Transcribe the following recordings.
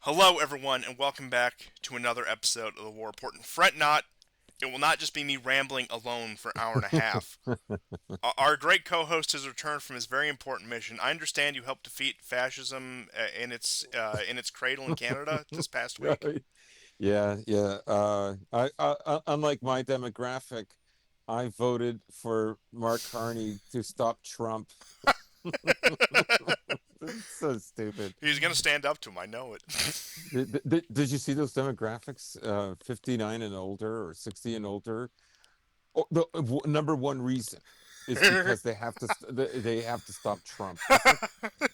Hello, everyone, and welcome back to another episode of the War Report. And fret not, it will not just be me rambling alone for an hour and a half. Our great co-host has returned from his very important mission. I understand you helped defeat fascism in its cradle in Canada this past week. Right. Yeah, yeah. Unlike my demographic, I voted for Mark Carney to stop Trump. It's so stupid. He's gonna stand up to him. I know it. Did you see those demographics? 59 and older or 60 and older. Oh, the number one reason is because they have to stop Trump. It's like,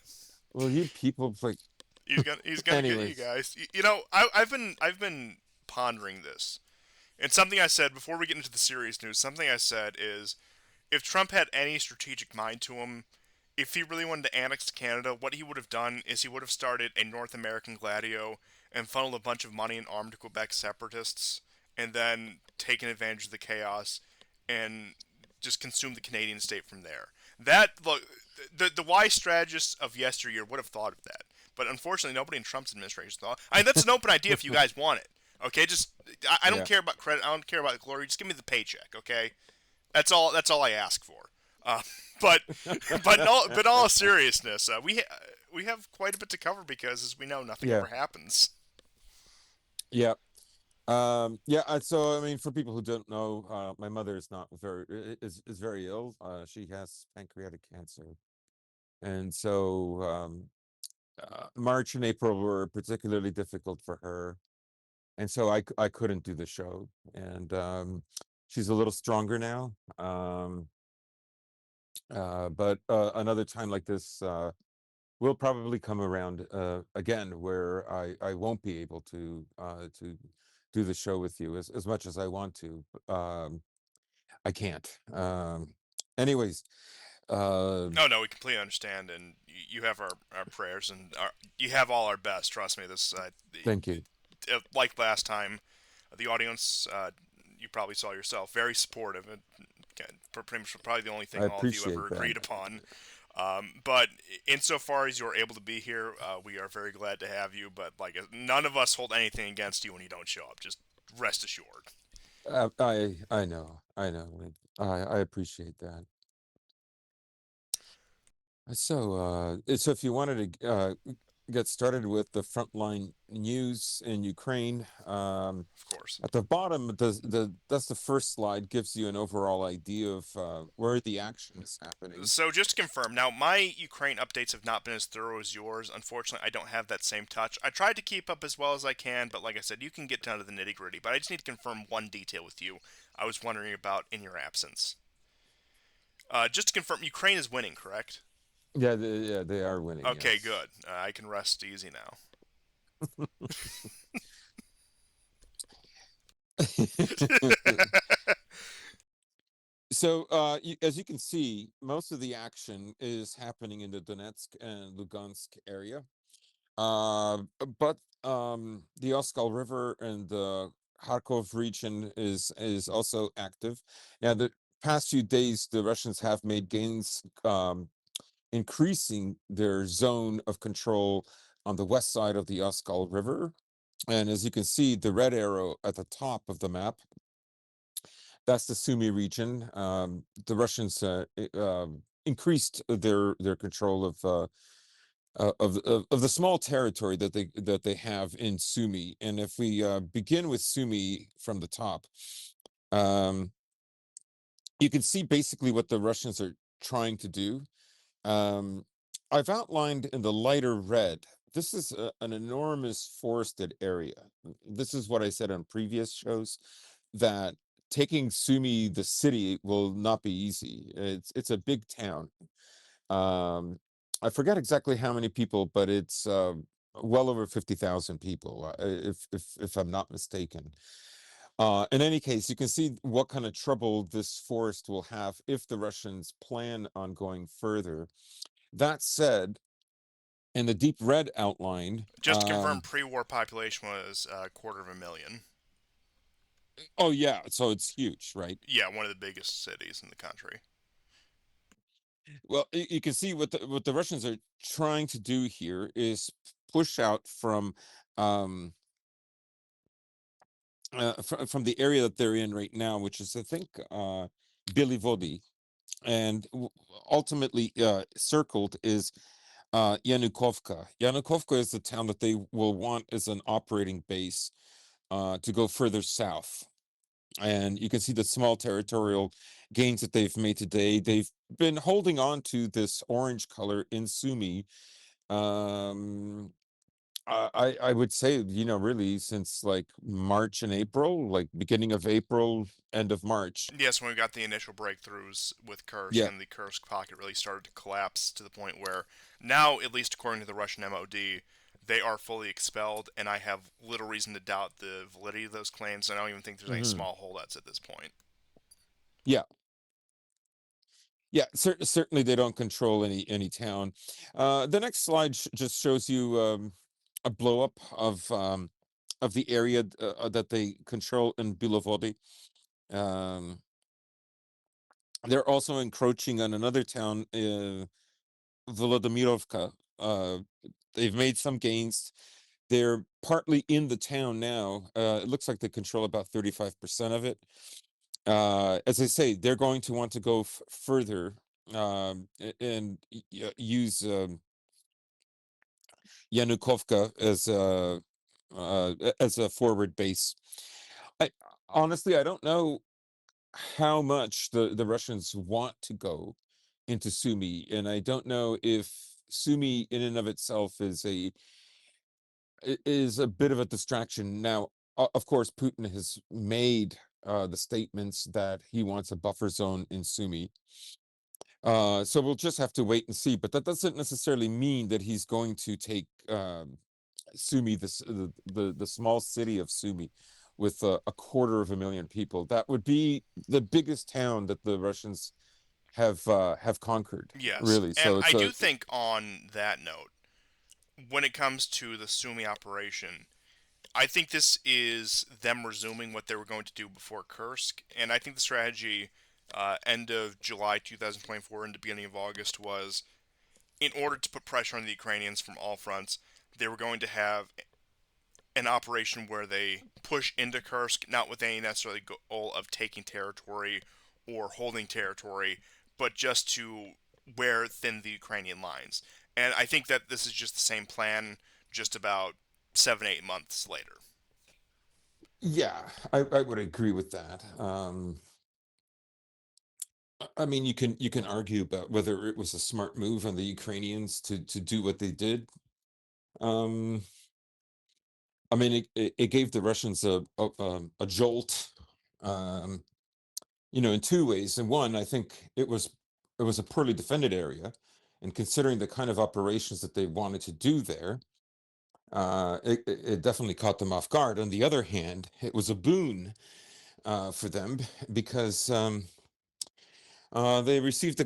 well, you people like. He's gonna get you Anyways, guys. I've been pondering this, and something I said before we get into the serious news. Something I said is, if Trump had any strategic mind to him, if he really wanted to annex Canada, what he would have done is he would have started a North American Gladio and funneled a bunch of money and armed Quebec separatists, and then taken advantage of the chaos and just consumed the Canadian state from there. That look, the wise strategists of yesteryear would have thought of that, but unfortunately, nobody in Trump's administration thought. I mean, that's an open idea if you guys want it. Okay, just I don't yeah. care about credit. I don't care about the glory. Just give me the paycheck. Okay, that's all I ask for. Uh, but but in all seriousness, we have quite a bit to cover because, as we know, nothing Yeah, ever happens. yeah. Yeah, so I mean, for people who don't know, my mother is not very is very ill. She has pancreatic cancer, and so March and April were particularly difficult for her, and so I couldn't do the show. And she's a little stronger now, but another time like this will probably come around again, where I won't be able to do the show with you as much as I want to. I can't. Anyways, Oh no, we completely understand, and you have our prayers, and you have all our best. Trust me. thank you. Like last time, the audience, you probably saw yourself, very supportive, and pretty much probably the only I thing all of you ever appreciate that. agreed upon. But insofar as you're able to be here, we are very glad to have you. But like, none of us hold anything against you when you don't show up. Just rest assured. I know. I know. I appreciate that. So if you wanted to get started with the frontline news in Ukraine, Of course. at the bottom, that's the first slide, gives you an overall idea of where the action is happening. So just to confirm, now my Ukraine updates have not been as thorough as yours. Unfortunately, I don't have that same touch. I tried to keep up as well as I can, but like I said, you can get down to the nitty gritty. But I just need to confirm one detail with you. I was wondering about in your absence. Just to confirm, Ukraine is winning, correct? Yeah, they are winning. Okay, Yes. good. I can rest easy now. So, as you can see, most of the action is happening in the Donetsk and Lugansk area. Uh, but the Oskal River and the Kharkov region is also active. Now, the past few days, the Russians have made gains, increasing their zone of control on the west side of the Oskal River. And as you can see, the red arrow at the top of the map, that's the Sumy region. The Russians increased their control of the small territory that they have in Sumy. And if we begin with Sumy from the top, um, you can see basically what the Russians are trying to do. Um, I've outlined in the lighter red. This is an enormous forested area. This is what I said on previous shows, that taking Sumy, the city, will not be easy. It's a big town. Um, I forget exactly how many people, but it's well over 50,000 people, if I'm not mistaken. In any case, you can see what kind of trouble this forest will have if the Russians plan on going further. That said, in the deep red outline, Just to confirm, pre-war population was a quarter of a million. oh yeah, so it's huge, right? Yeah, one of the biggest cities in the country. Well, you can see what the Russians are trying to do here is push out um, from the area that they're in right now, which is I think Bilivodi, and ultimately circled is Yanukovka. Yanukovka is the town that they will want as an operating base to go further south. And you can see the small territorial gains that they've made today. They've been holding on to this orange color in Sumi. Um, I would say, really since like March and April, like beginning of April, end of March. Yes, when we got the initial breakthroughs with Kursk, Yeah. and the Kursk pocket really started to collapse to the point where now, at least according to the Russian MOD, they are fully expelled, and I have little reason to doubt the validity of those claims. I don't even think there's any Hmm. small holdouts at this point. Yeah. Yeah, certainly they don't control any town. The next slide just shows you a blow up of the area that they control in Bilovody. Um, they're also encroaching on another town, Volodymyrovka. Uh, they've made some gains. They're partly in the town now. It looks like they control about 35% of it. As I say, they're going to want to go further and use Yanukovka as a forward base. I honestly, I don't know how much the Russians want to go into Sumy, and I don't know if Sumy in and of itself is a bit of a distraction. Now, of course, Putin has made the statements that he wants a buffer zone in Sumy. So we'll just have to wait and see. But that doesn't necessarily mean that he's going to take Sumy, the small city of Sumy, with a quarter of a million people. That would be the biggest town that the Russians have conquered, Yes, really. and So I it's do a think on that note, when it comes to the Sumi operation, I think this is them resuming what they were going to do before Kursk, and I think the strategy end of July 2024 into beginning of August was in order to put pressure on the Ukrainians from all fronts, they were going to have an operation where they push into Kursk, not with any necessarily goal of taking territory or holding territory, but just to wear thin the Ukrainian lines. And I think that this is just the same plan, just about 7, 8 months later. Yeah, I would agree with that. I mean, you can argue about whether it was a smart move on the Ukrainians to do what they did. Um, I mean, it gave the Russians a jolt, um, in two ways. And one, I think it was a poorly defended area, and considering the kind of operations that they wanted to do there, it definitely caught them off guard. On the other hand, it was a boon for them because they received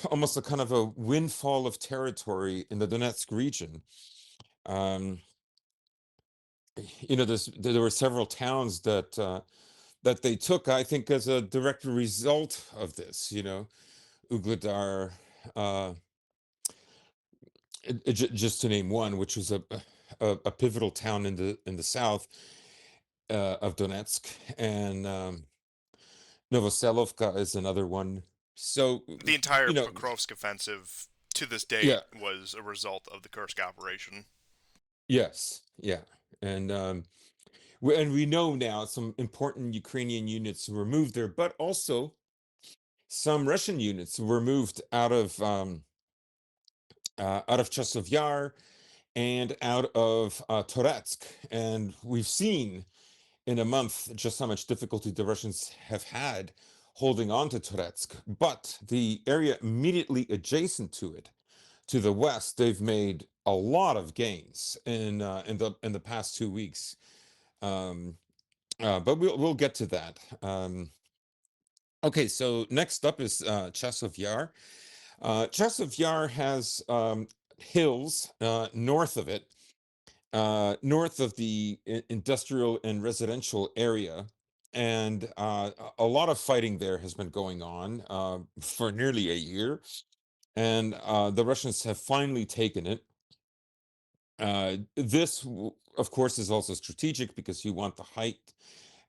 almost a kind of a windfall of territory in the Donetsk region. Um, there were several towns that they took, I think, as a direct result of this. Ugledar, uh, just to name one, which was a pivotal town in the south of Donetsk, and Novoselovka is another one. So, The entire you know, Pokrovsk offensive to this date yeah, was a result of the Kursk operation. yes, yeah, and we know now some important Ukrainian units were moved there, but also some Russian units were moved out of Chasov Yar and out of Toretsk, and we've seen in a month just how much difficulty the Russians have had holding on to Toretsk. But the area immediately adjacent to it, to the west, they've made a lot of gains in the past 2 weeks. Um, but we'll get to that. Okay, so next up is Chasov Yar. Chasov Yar has hills north of it, north of the industrial and residential area. And a lot of fighting there has been going on for nearly a year. And the Russians have finally taken it. This, of course, is also strategic because you want the height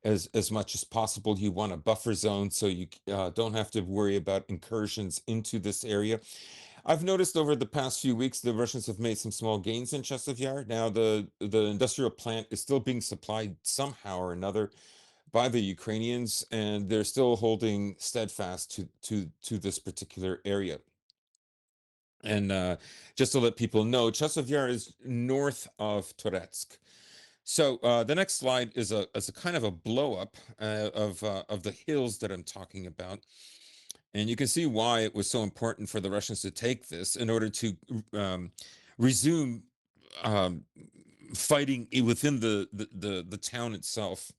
as much as possible. You want a buffer zone so you don't have to worry about incursions into this area. I've noticed over the past few weeks the Russians have made some small gains in Chasiv Yar. Now the industrial plant is still being supplied somehow or another by the Ukrainians, and they're still holding steadfast to this particular area. And just to let people know, Chasiv Yar is north of Toretsk. So the next slide is a kind of a blow up of the hills that I'm talking about, and you can see why it was so important for the Russians to take this in order to resume um, fighting within the town itself.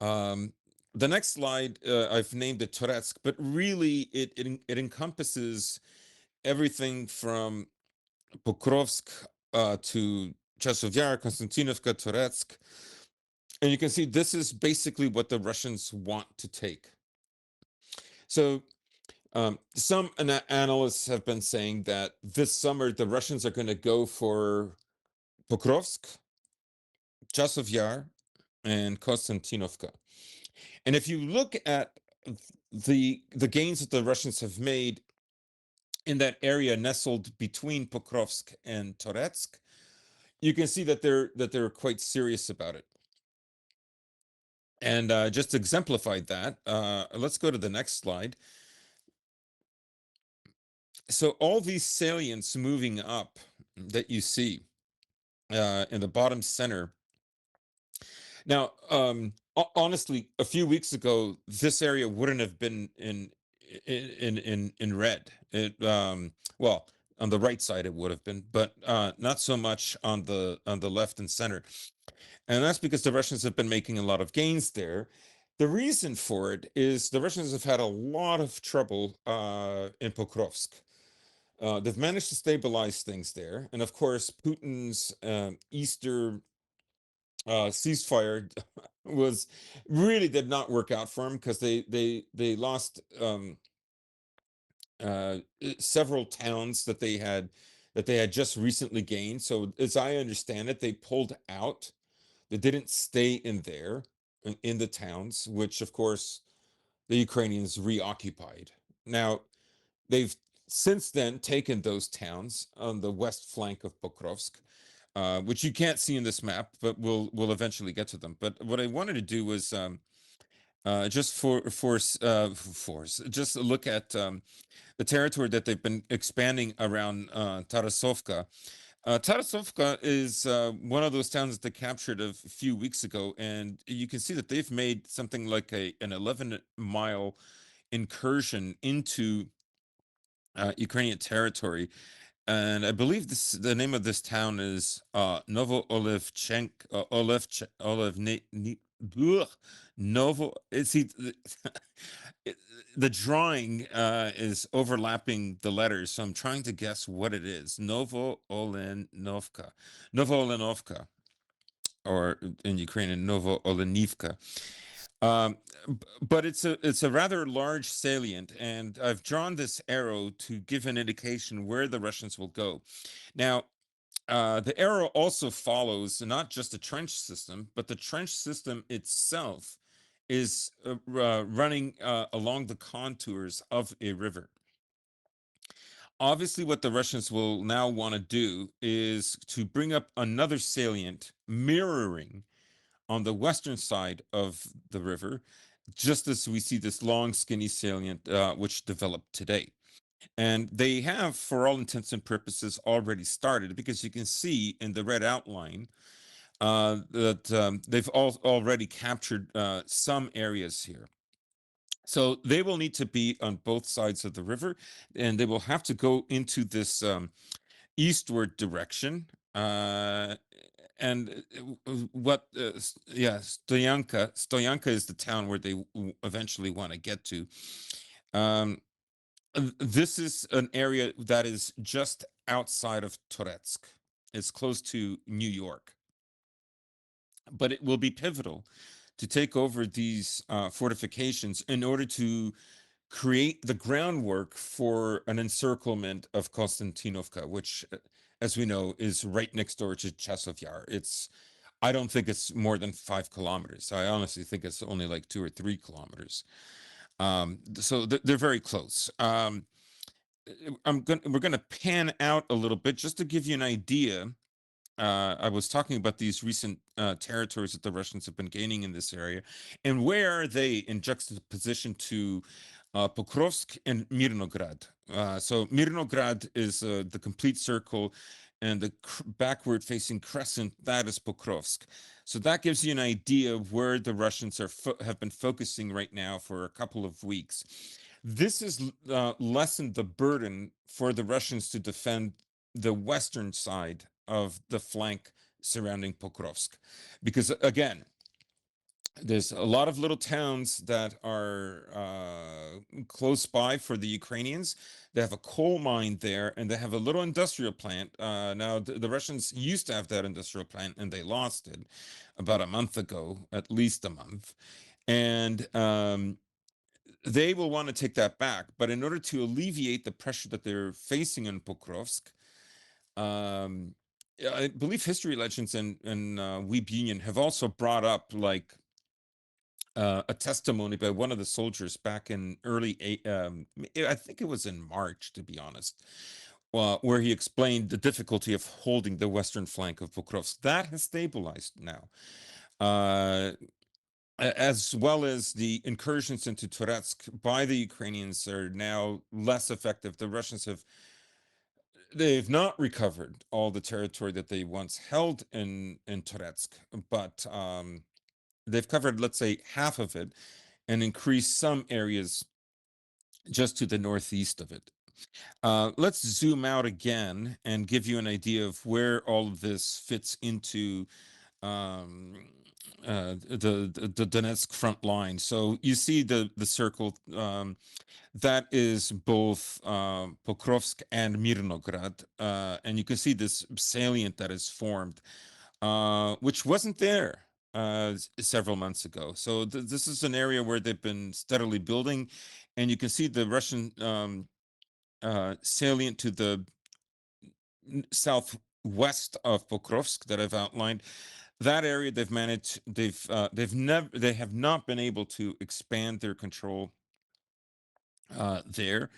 Um, the next slide I've named it Toretsk, but really it encompasses everything from Pokrovsk to Chasiv Yar, Konstantinovka, Toretsk. And you can see this is basically what the Russians want to take. So some analysts have been saying that this summer the Russians are going to go for Pokrovsk, Chasiv Yar, and Konstantinovka. And if you look at the gains that the Russians have made in that area nestled between Pokrovsk and Toretsk, you can see that they're quite serious about it. And just to exemplify that, let's go to the next slide. So all these salients moving up that you see in the bottom center. Now, honestly, a few weeks ago, this area wouldn't have been in red. It well, on the right side it would have been, but not so much on the left and center. And that's because the Russians have been making a lot of gains there. The reason for it is the Russians have had a lot of trouble in Pokrovsk. They've managed to stabilize things there, and of course, Putin's Easter ceasefire was really did not work out for him because they lost several towns that they had just recently gained. So as I understand it, they pulled out. They didn't stay in there in the towns, which of course the Ukrainians reoccupied. Now they've since then taken those towns on the west flank of Pokrovsk, which you can't see in this map, but we'll eventually get to them. But what I wanted to do was just just look at the territory that they've been expanding around Tarasovka. Tarasovka is one of those towns that they captured a few weeks ago, and you can see that they've made something like an 11-mile incursion into Ukrainian territory. And I believe the name of this town is Novo Olevchenk, Novo. See, it- the drawing is overlapping the letters, so I'm trying to guess what it is. Novo Olenovka, or in Ukrainian, Novo Olenivka. But it's a rather large salient, and I've drawn this arrow to give an indication where the Russians will go. Now, the arrow also follows not just a trench system, but the trench system itself is running along the contours of a river. Obviously, what the Russians will now want to do is to bring up another salient mirroring on the western side of the river, just as we see this long, skinny salient which developed today. And they have, for all intents and purposes, already started because you can see in the red outline that they've already captured some areas here. So they will need to be on both sides of the river, and they will have to go into this eastward direction. And what yeah, Stoyanka is the town where they eventually want to get to. um this is an area that is just outside of Toretsk. It's close to New York, but it will be pivotal to take over these fortifications in order to create the groundwork for an encirclement of Konstantinovka, which as we know, is right next door to Chasov Yar. I don't think it's more than 5 kilometers. I honestly think it's only like 2 or 3 kilometers. So they're very close. We're gonna pan out a little bit just to give you an idea. I was talking about these recent territories that the Russians have been gaining in this area, and where are they in juxtaposition to Pokrovsk and Mirnograd? So Mirnograd is the complete circle, and the backward-facing crescent, that is Pokrovsk. So that gives you an idea of where the Russians have been focusing right now for a couple of weeks. This has lessened the burden for the Russians to defend the western side of the flank surrounding Pokrovsk. Because again, there's a lot of little towns that are close by for the Ukrainians. They have a coal mine there, and they have a little industrial plant. Now, the Russians used to have that industrial plant, and they lost it about a month ago, at least a month. And they will want to take that back. But in order to alleviate the pressure that they're facing in Pokrovsk, um, I believe history legends and Weeb Union have also brought up like a testimony by one of the soldiers back in I think it was in March, to be honest, where he explained the difficulty of holding the western flank of Pokrovsk. That has stabilized now. As well as the incursions into Turetsk by the Ukrainians are now less effective. The Russians they've not recovered all the territory that they once held in Turetsk, but they've covered, let's say, half of it and increased some areas just to the northeast of it. Let's zoom out again and give you an idea of where all of this fits into um, the Donetsk front line. So you see the circle. That is both Pokrovsk and Mirnograd, and you can see this salient that is formed, which wasn't there several months ago. So this is an area where they've been steadily building, and you can see the Russian salient to the southwest of Pokrovsk that I've outlined. That area they have not been able to expand their control there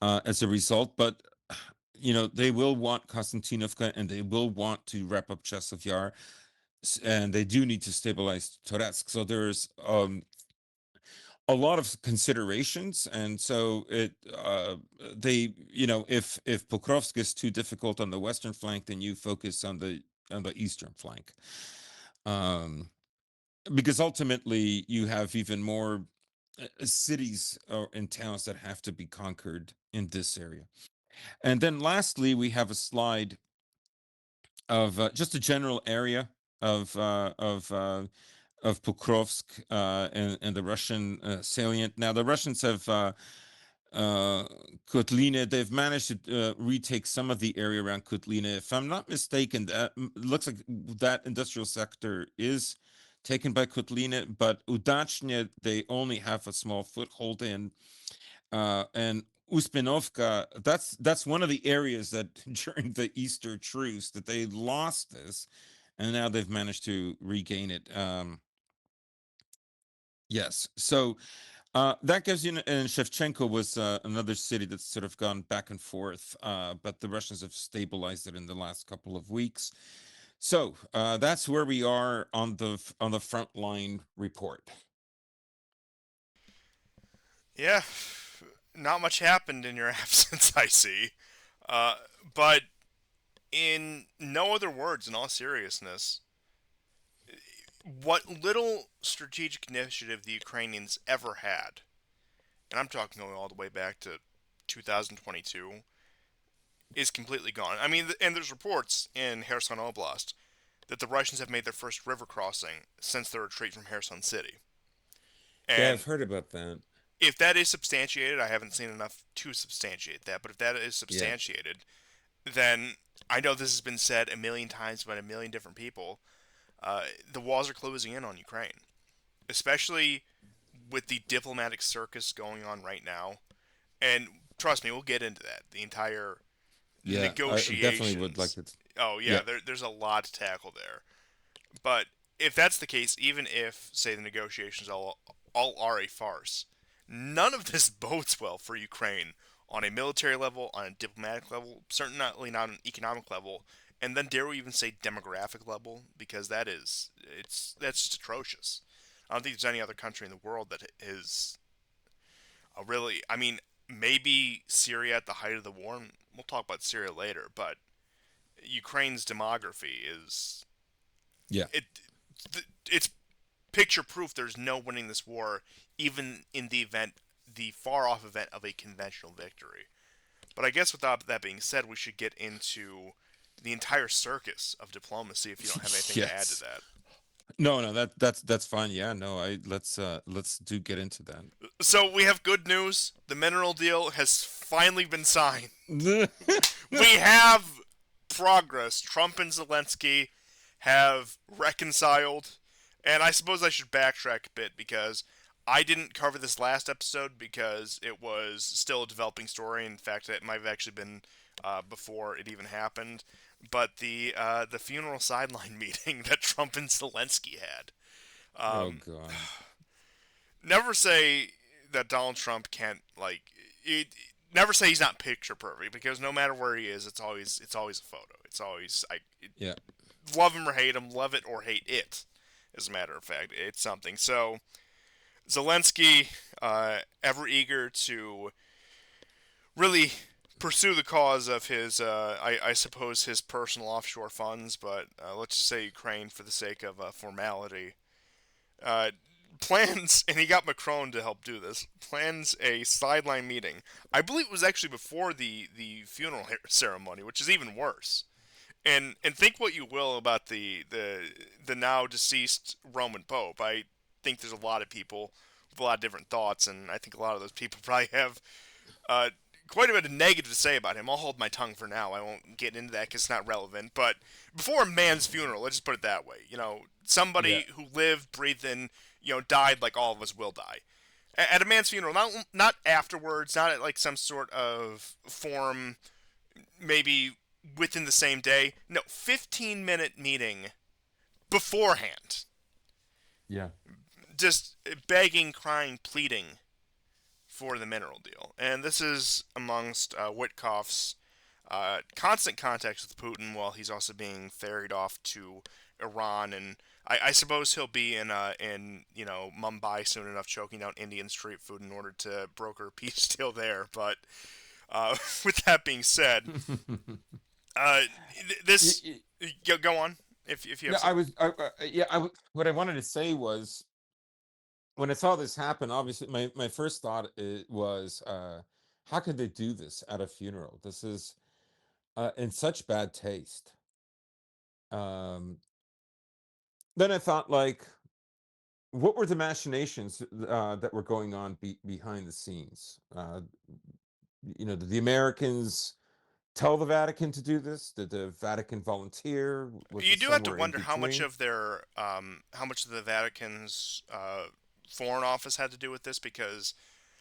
as a result. But they will want Konstantinovka, and they will want to wrap up Chasov Yar, and they do need to stabilize Toretsk. So there's a lot of considerations, and so if Pokrovsk is too difficult on the western flank, then you focus on the eastern flank. Because ultimately you have even more cities and towns that have to be conquered in this area. And then lastly, we have a slide of just a general area of uh, of uh, of Pokrovsk and the Russian salient. Now the Russians have Kotlina. They've managed to retake some of the area around Kotlina. If I'm not mistaken, that looks like that industrial sector is taken by Kotlina, but Udachne they only have a small foothold in, and Uspinovka, that's one of the areas that during the Easter truce that they lost this, and now they've managed to regain it. Yes, so that gives you, and Shevchenko was another city that's sort of gone back and forth, but the Russians have stabilized it in the last couple of weeks. So that's where we are on the front line report. Yeah, not much happened in your absence, I see. Uh, but in no other words, in all seriousness, what little strategic initiative the Ukrainians ever had, and I'm talking going all the way back to 2022, is completely gone. I mean, and there's reports in Kherson Oblast that the Russians have made their first river crossing since their retreat from Kherson City. Yeah, And I've heard about that. if that is substantiated, I haven't seen enough to substantiate that, but if that is Yeah. substantiated, then I know this has been said a million times by a million different people. The walls are closing in on Ukraine, especially with the diplomatic circus going on right now. And trust me, we'll get into that. Yeah, I definitely would like negotiations. to. Oh yeah, Yeah. there's a lot to tackle there. But if that's the case, even if say the negotiations all are a farce, none of this bodes well for Ukraine on a military level, on a diplomatic level, certainly not on an economic level, and then dare we even say demographic level, because that's just atrocious. I don't think there's any other country in the world that is a really. I mean, maybe Syria at the height of the war. And we'll talk about Syria later, but Ukraine's demography is Yeah. it. It's picture proof. There's no winning this war, even in the far off event of a conventional victory. But I guess without that being said, we should get into the entire circus of diplomacy. If you don't have anything to add to Yes. that. No, no, that's fine. Yeah, no, I let's do get into that. So we have good news. The mineral deal has finally been signed. We have progress. Trump and Zelensky have reconciled. And I suppose I should backtrack a bit because I didn't cover this last episode because it was still a developing story. In fact, it might have actually been before it even happened. But the funeral sideline meeting that Trump and Zelensky had. Oh Um, God. Never say that Donald Trump can't it, never say he's not picture perfect because no matter where he is, it's always a photo. It's always Yeah. love him or hate him, love it or hate it. As a matter of fact, it's something. So Zelensky, ever eager to really pursue the cause of his, I suppose, his personal offshore funds, but let's just say Ukraine for the sake of formality. Uh, Plans, and he got Macron to help do this. Plans a sideline meeting. I believe it was actually before the funeral ceremony, which is even worse. And think what you will about the now deceased Roman Pope. I think there's a lot of people with a lot of different thoughts, and I think a lot of those people probably have uh, quite a bit of negative to say about him. I'll hold my tongue for now. I won't get into that because it's not relevant. But before a man's funeral, let's just put it that way. Yeah. Somebody who lived, breathed, and died like all of us will die. At a man's funeral, not afterwards, not at like some sort of form, maybe within the same day. No, 15-minute meeting beforehand, Yeah. just begging, crying, pleading for the mineral deal. And this is amongst Witkoff's constant contacts with Putin while he's also being ferried off to Iran. And I suppose he'll be in Mumbai soon enough, choking down Indian street food in order to broker a peace deal there. But with that being said, uh, Y- this y- go on if you have No, I something. was. Yeah. What I wanted to say was when I saw this happen. Obviously, my first thought was, how could they do this at a funeral? This is in such bad taste. Um, then I thought, like, what were the machinations that were going on behind the scenes? Did the Americans tell the Vatican to do this? Did the Vatican volunteer? Was You it do have to somewhere in wonder between? how much of the Vatican's foreign office had to do with this because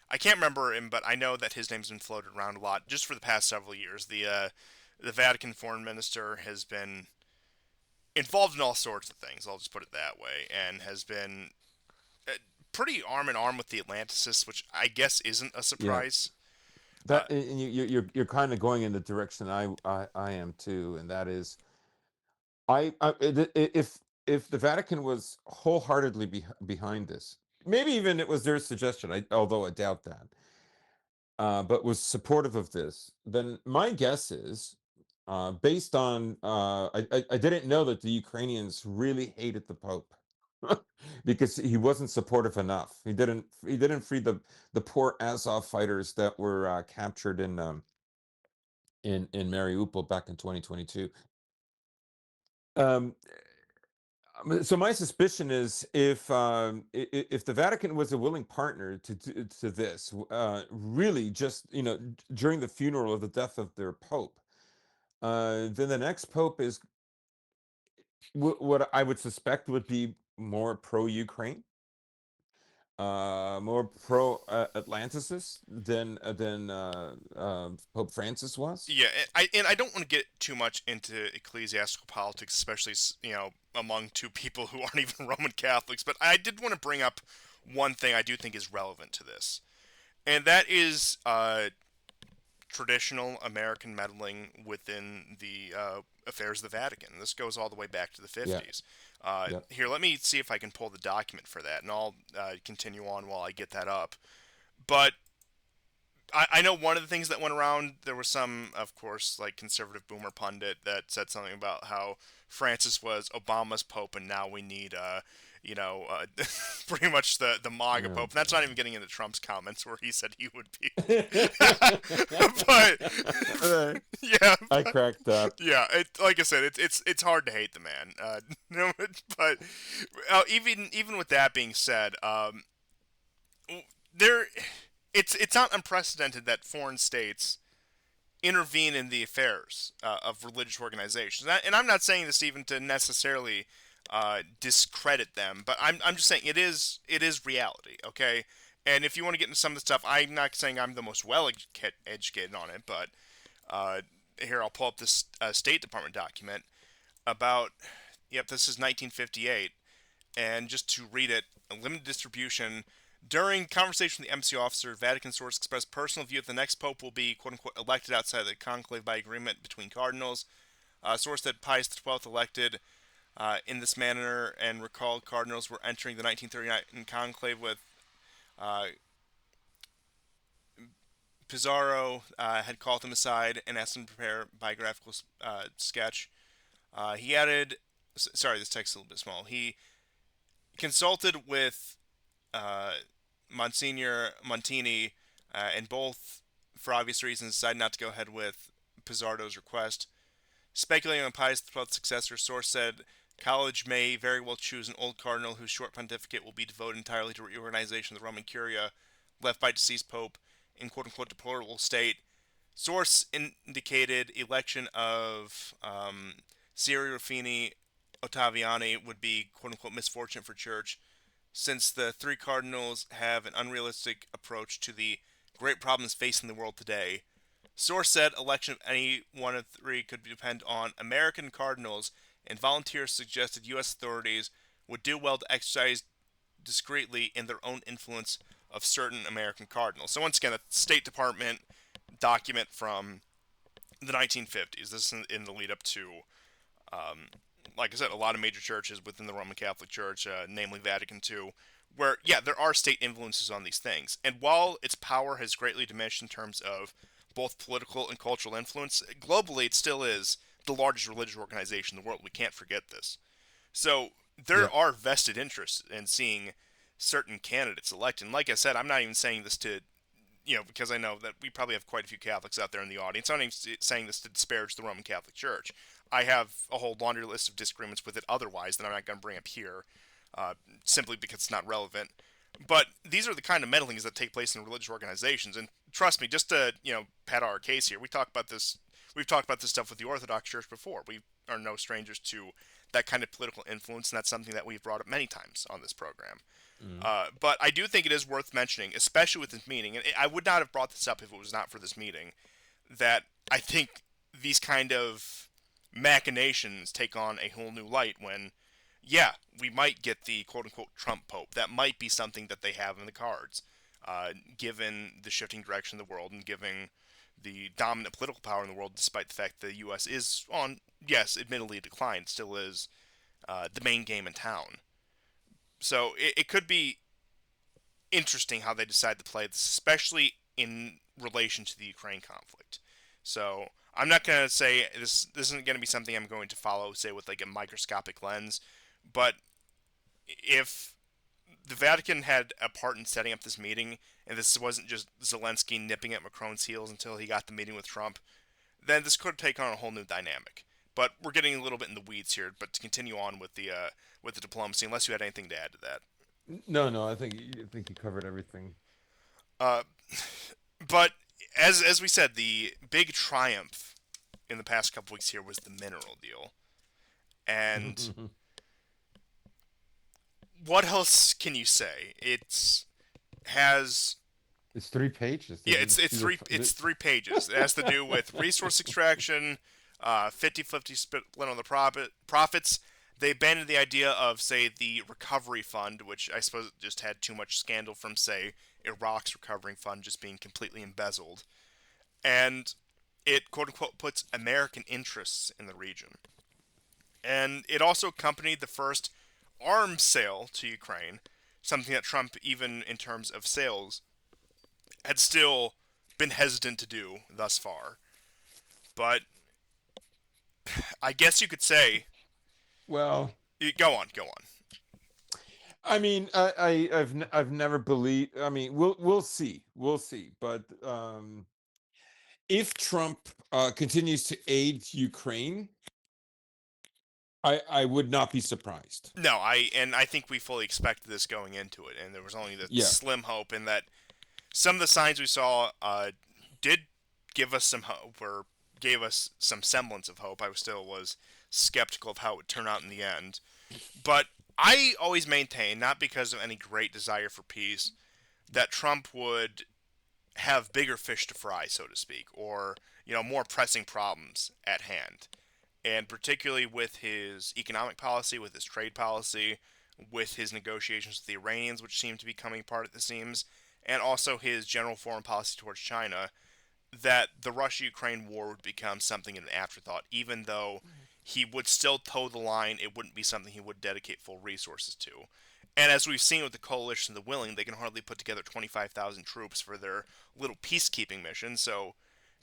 I can't remember him, but I know that his name's been floated around a lot just for the past several years. The Vatican foreign minister has been involved in all sorts of things. I'll just put it that way, and has been uh, pretty arm in arm with the Atlanticists, which I guess isn't a Yeah. surprise. Uh, That and you're kind of going in the direction I am too, and that is if the Vatican was wholeheartedly behind this, maybe even it was their suggestion, although I doubt that, but was supportive of this, then my guess is, based on I didn't know that the Ukrainians really hated the Pope because he wasn't supportive enough. He didn't free the poor Azov fighters that were captured in Mariupol back in 2022. Um, so my suspicion is if the Vatican was a willing partner to this, really just during the funeral of the death of their Pope, then the next Pope is what I would suspect would be more pro-Ukraine. more pro Atlanticist than Pope Francis was. Yeah, and I don't want to get too much into ecclesiastical politics, especially among two people who aren't even Roman Catholics. But I did want to bring up one thing I do think is relevant to this, and that is traditional American meddling within the affairs of the Vatican. This goes all the way back to the Yeah, 50s. yeah. Here, let me see if I can pull the document for that, and I'll continue on while I get that up. But I know one of the things that went around, there was some, of course, like conservative boomer pundit that said something about how Francis was Obama's pope, and now we need, pretty much the MAGA Oh pope. And that's not even God. getting into Trump's comments where he said he would be. But yeah, I cracked up. yeah. Like I said, it's hard to hate the man. But even with that being said, there it's not unprecedented that foreign states intervene in the affairs of religious organizations. And I'm not saying this even to necessarily discredit them, but I'm just saying it is reality, okay? And if you want to get into some of the stuff, I'm not saying I'm the most well educated on it, but uh, here I'll pull up this State Department document about. Yep, this is 1958, and just to read it, a limited distribution. During conversation with the embassy officer, Vatican source expressed personal view that the next pope will be "quote unquote" elected outside of the conclave by agreement between cardinals. Source that Pius XII elected in this manner and recalled cardinals were entering the 1939 conclave with uh, Pizarro had called him aside and asked him to prepare a biographical sketch. He added, sorry, this text is a little bit small. He consulted with uh, Monsignor Montini, and both, for obvious reasons, decided not to go ahead with Pizarro's request. Speculating on Pius XII's successor, source said college may very well choose an old cardinal whose short pontificate will be devoted entirely to reorganization of the Roman Curia, left by deceased pope in "quote unquote" deplorable state. Source indicated election of Siri Ruffini Ottaviani would be "quote unquote" misfortune for church, since the three cardinals have an unrealistic approach to the great problems facing the world today. Source said election of any one of three could depend on American cardinals, and volunteers suggested U.S. authorities would do well to exercise discreetly in their own influence of certain American cardinals. So once again, a State Department document from the 1950s. This is in the lead up to, um, like I said, a lot of major churches within the Roman Catholic Church, namely Vatican II, where, yeah, there are state influences on these things. And while its power has greatly diminished in terms of both political and cultural influence, globally it still is the largest religious organization in the world. We can't forget this. So there Yeah, are vested interests in seeing certain candidates elected. And like I said, I'm not even saying this to, because I know that we probably have quite a few Catholics out there in the audience. I'm not even saying this to disparage the Roman Catholic Church. I have a whole laundry list of disagreements with it otherwise that I'm not going to bring up here, simply because it's not relevant. But these are the kind of meddlings that take place in religious organizations. And trust me, just to pat our case here, we talk about this. We've talked about this stuff with the Orthodox Church before. We are no strangers to that kind of political influence, and that's something that we've brought up many times on this program. mm, But I do think it is worth mentioning, especially with this meeting. And I would not have brought this up if it was not for this meeting. That I think these kind of machinations take on a whole new light when, yeah, we might get the quote unquote Trump Pope. That might be something that they have in the cards, given the shifting direction of the world and given the dominant political power in the world, despite the fact that the U.S. is on, yes, admittedly decline, still is the main game in town. So it could be interesting how they decide to play this, especially in relation to the Ukraine conflict. So I'm not going to say this isn't going to be something I'm going to follow, say, with like a microscopic lens, but if the Vatican had a part in setting up this meeting, and this wasn't just Zelensky nipping at Macron's heels until he got the meeting with Trump, then this could take on a whole new dynamic. But we're getting a little bit in the weeds here. But to continue on with the diplomacy, unless you had anything to add to that. no, no, I think you covered everything. Uh, but as we said, the big triumph in the past couple weeks here was the mineral deal, and what else can you say? Has It's 3 pages. Yeah, Did you see the, it's 3 pages. It has to do with resource extraction, 50-50 split on the profits. They abandoned the idea of, say, the recovery fund, which I suppose just had too much scandal from, say, Iraq's recovery fund just being completely embezzled. And it, quote unquote, puts American interests in the region. And it also accompanied the first arms sale to Ukraine, something that Trump, even in terms of sales, had still been hesitant to do thus far. But I guess you could say, well, go on, go on. I mean, I've never believed. I mean, we'll see, But if Trump continues to aid Ukraine, I would not be surprised. No, I think we fully expected this going into it, and there was only the Yeah, slim hope in that some of the signs we saw did give us some hope, or gave us some semblance of hope. I still was skeptical of how it would turn out in the end, but I always maintain, not because of any great desire for peace, that Trump would have bigger fish to fry, so to speak, or more pressing problems at hand, and particularly with his economic policy, with his trade policy, with his negotiations with the Iranians, which seem to be coming apart at the seams, and also his general foreign policy towards China, that the Russia-Ukraine war would become something of an afterthought, even though he would still toe the line. It wouldn't be something he would dedicate full resources to. And as we've seen with the coalition, the willing, they can hardly put together 25,000 troops for their little peacekeeping mission. So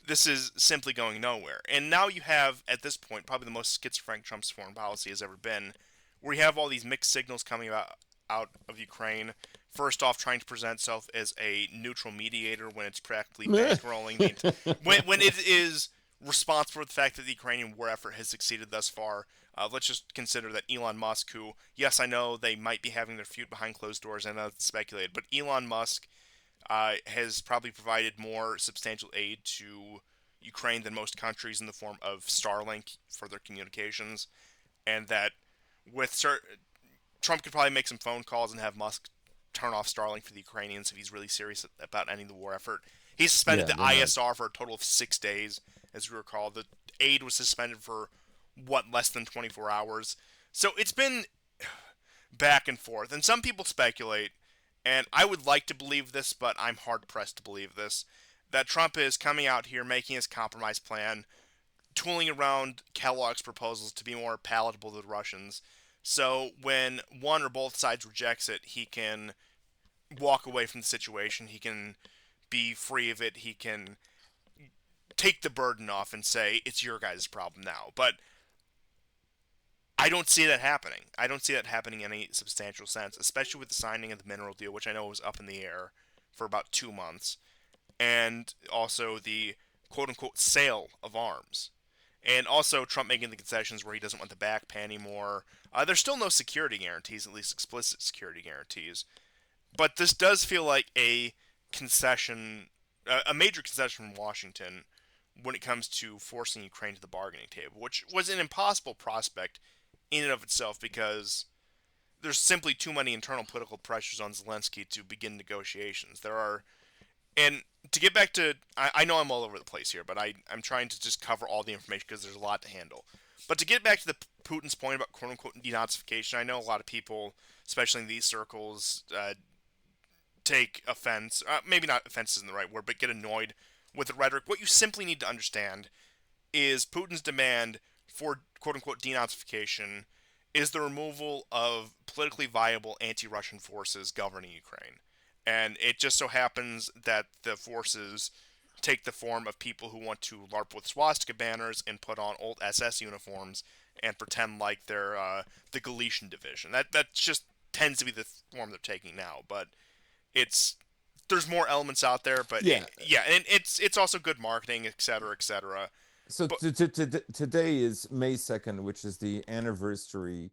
this is simply going nowhere. And now you have, at this point, probably the most schizophrenic Trump's foreign policy has ever been, where you have all these mixed signals coming out of Ukraine. First off, trying to present itself as a neutral mediator when it's practically bankrolling when it is responsible for the fact that the Ukrainian war effort has succeeded thus far. Let's just consider that Elon Musk, who, yes, I know they might be having their feud behind closed doors, I know it's speculated, but Elon Musk has probably provided more substantial aid to Ukraine than most countries in the form of Starlink for their communications, and that with Trump could probably make some phone calls and have Musk turn off Starlink for the Ukrainians if he's really serious about ending the war effort. He suspended yeah, the they're not. ISR for a total of 6 days, as we recall. The aid was suspended for less than 24 hours. So it's been back and forth, and some people speculate, and I would like to believe this, but I'm hard pressed to believe this, that Trump is coming out here making his compromise plan, tooling around Kellogg's proposals to be more palatable to the Russians. So when one or both sides rejects it, he can walk away from the situation. He can be free of it. He can take the burden off and say it's your guys' problem now. But I don't see that happening. I don't see that happening in any substantial sense, especially with the signing of the mineral deal, which I know was up in the air for about 2 months, and also the quote unquote sale of arms. And also Trump making the concessions where he doesn't want the back pay anymore. There's still no security guarantees, at least explicit security guarantees. But this does feel like a concession, a major concession from Washington when it comes to forcing Ukraine to the bargaining table, which was an impossible prospect in and of itself because there's simply too many internal political pressures on Zelensky to begin negotiations. There are, and to get back to, I know I'm all over the place here, but I'm trying to just cover all the information because there's a lot to handle. But to get back to the Putin's point about quote unquote denazification, I know a lot of people, especially in these circles, take offense. Maybe not offense isn't the right word, but get annoyed with the rhetoric. What you simply need to understand is Putin's demand for quote unquote denazification is the removal of politically viable anti Russian forces governing Ukraine. And it just so happens that the forces take the form of people who want to LARP with swastika banners and put on old SS uniforms and pretend like they're the Galician division. That just tends to be the form they're taking now. But it's there's more elements out there, but Yeah. yeah, and it's also good marketing, et cetera, et cetera. So But today is May 2nd, which is the anniversary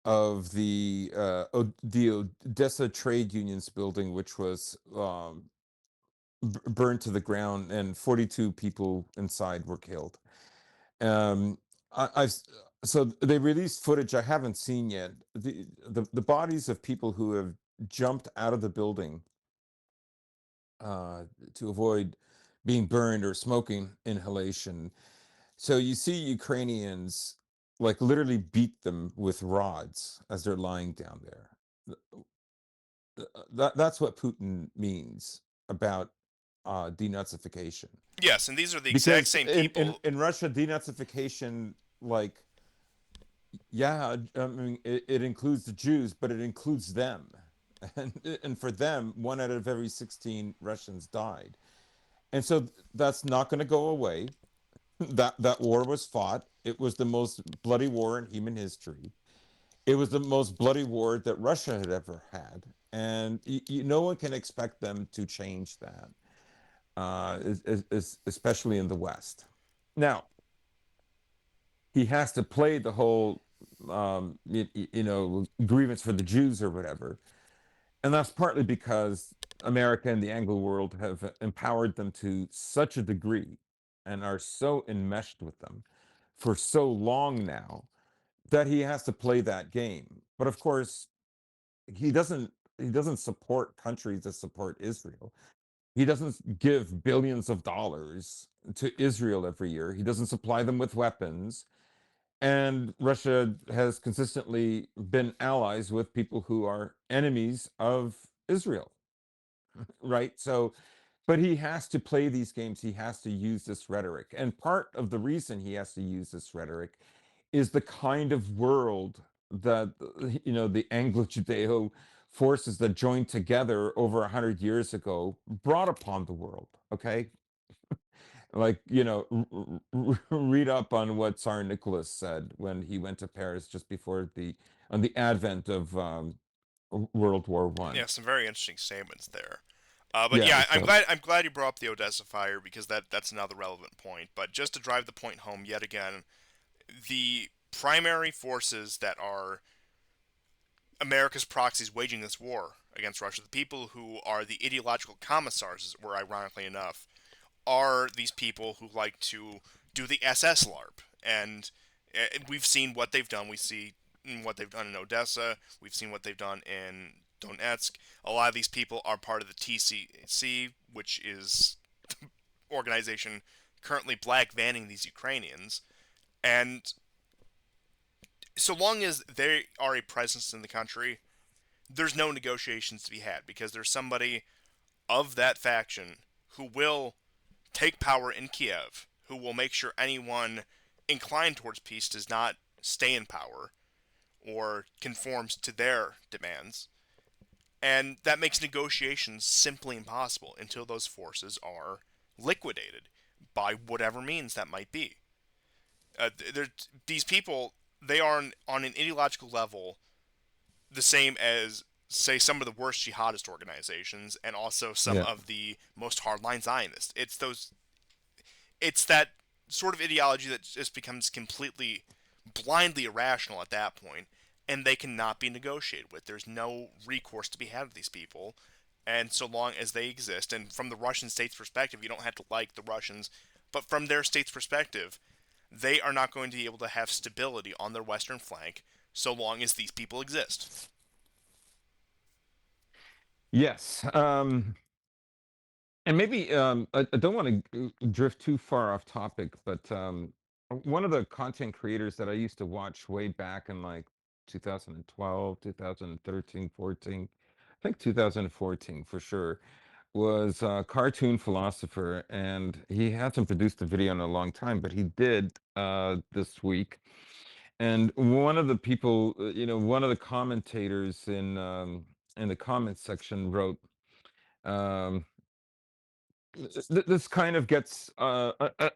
of the Odessa Trade Unions building, which was burned to the ground, and 42 people inside were killed. Um, I've So they released footage I haven't seen yet. The bodies of people who have jumped out of the building uh, to avoid being burned or smoking inhalation. So you see Ukrainians like literally beat them with rods as they're lying down there. That's what Putin means about denazification. Yes, and these are the exact Because same people. in Russia, denazification, like, yeah, I mean, it includes the Jews, but it includes them. And for them, 1 out of every 16 Russians died. And so that's not going to go away. That war was fought. It was the most bloody war in human history. It was the most bloody war that Russia had ever had. And no one can expect them to change that, especially in the West. Now, he has to play the whole, grievance for the Jews or whatever. And that's partly because America and the Anglo world have empowered them to such a degree and are so enmeshed with them for so long now that he has to play that game. But of course, he doesn't support countries that support Israel. He doesn't give billions of dollars to Israel every year. He doesn't supply them with weapons. And Russia has consistently been allies with people who are enemies of Israel, right? So, but he has to play these games. He has to use this rhetoric. And part of the reason he has to use this rhetoric is the kind of world that, the Anglo-Judeo forces that joined together over 100 years ago brought upon the world. Okay, like, read up on what Tsar Nicholas said when he went to Paris just before the advent of World War I. Yeah, some very interesting statements there. But Yeah, yeah, I'm so glad I'm glad you brought up the Odessa fire because that's another relevant point. But just to drive the point home yet again, the primary forces that are America's proxies waging this war against Russia, the people who are the ideological commissars, as it were, ironically enough, are these people who like to do the SS LARP. And we've seen what they've done. We see what they've done in Odessa. We've seen what they've done in Donetsk. A lot of these people are part of the TCC, which is the organization currently black vanning these Ukrainians. And so long as they are a presence in the country, there's no negotiations to be had because there's somebody of that faction who will take power in Kiev, who will make sure anyone inclined towards peace does not stay in power or conforms to their demands. And that makes negotiations simply impossible until those forces are liquidated by whatever means that might be. These people, they are on an ideological level the same as, say, some of the worst jihadist organizations and also some yeah. of the most hardline Zionists. It's that sort of ideology that just becomes completely blindly irrational at that point, and they cannot be negotiated with. There's no recourse to be had with these people, and so long as they exist, and from the Russian state's perspective, you don't have to like the Russians, but from their state's perspective, they are not going to be able to have stability on their western flank so long as these people exist. Yes. And maybe I don't want to drift too far off topic, but one of the content creators that I used to watch way back in like 2012, 2013, 14, I think 2014 for sure, was a cartoon philosopher, and he hasn't produced a video in a long time, but he did this week. And one of the people, one of the commentators in the comments section wrote. Um, this kind of gets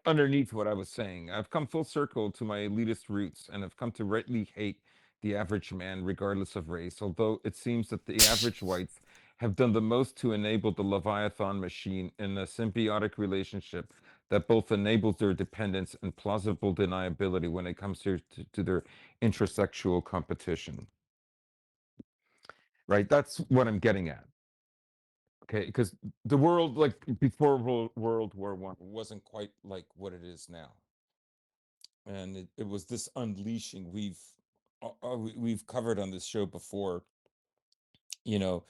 underneath what I was saying. I've come full circle to my elitist roots and have come to rightly hate the average man, regardless of race, although it seems that the average whites have done the most to enable the Leviathan machine in a symbiotic relationship that both enables their dependence and plausible deniability when it comes to their intersexual competition. Right? That's what I'm getting at. Okay, because the world, like before World War I, wasn't quite like what it is now. and it was this unleashing. We've covered on this show before, you know,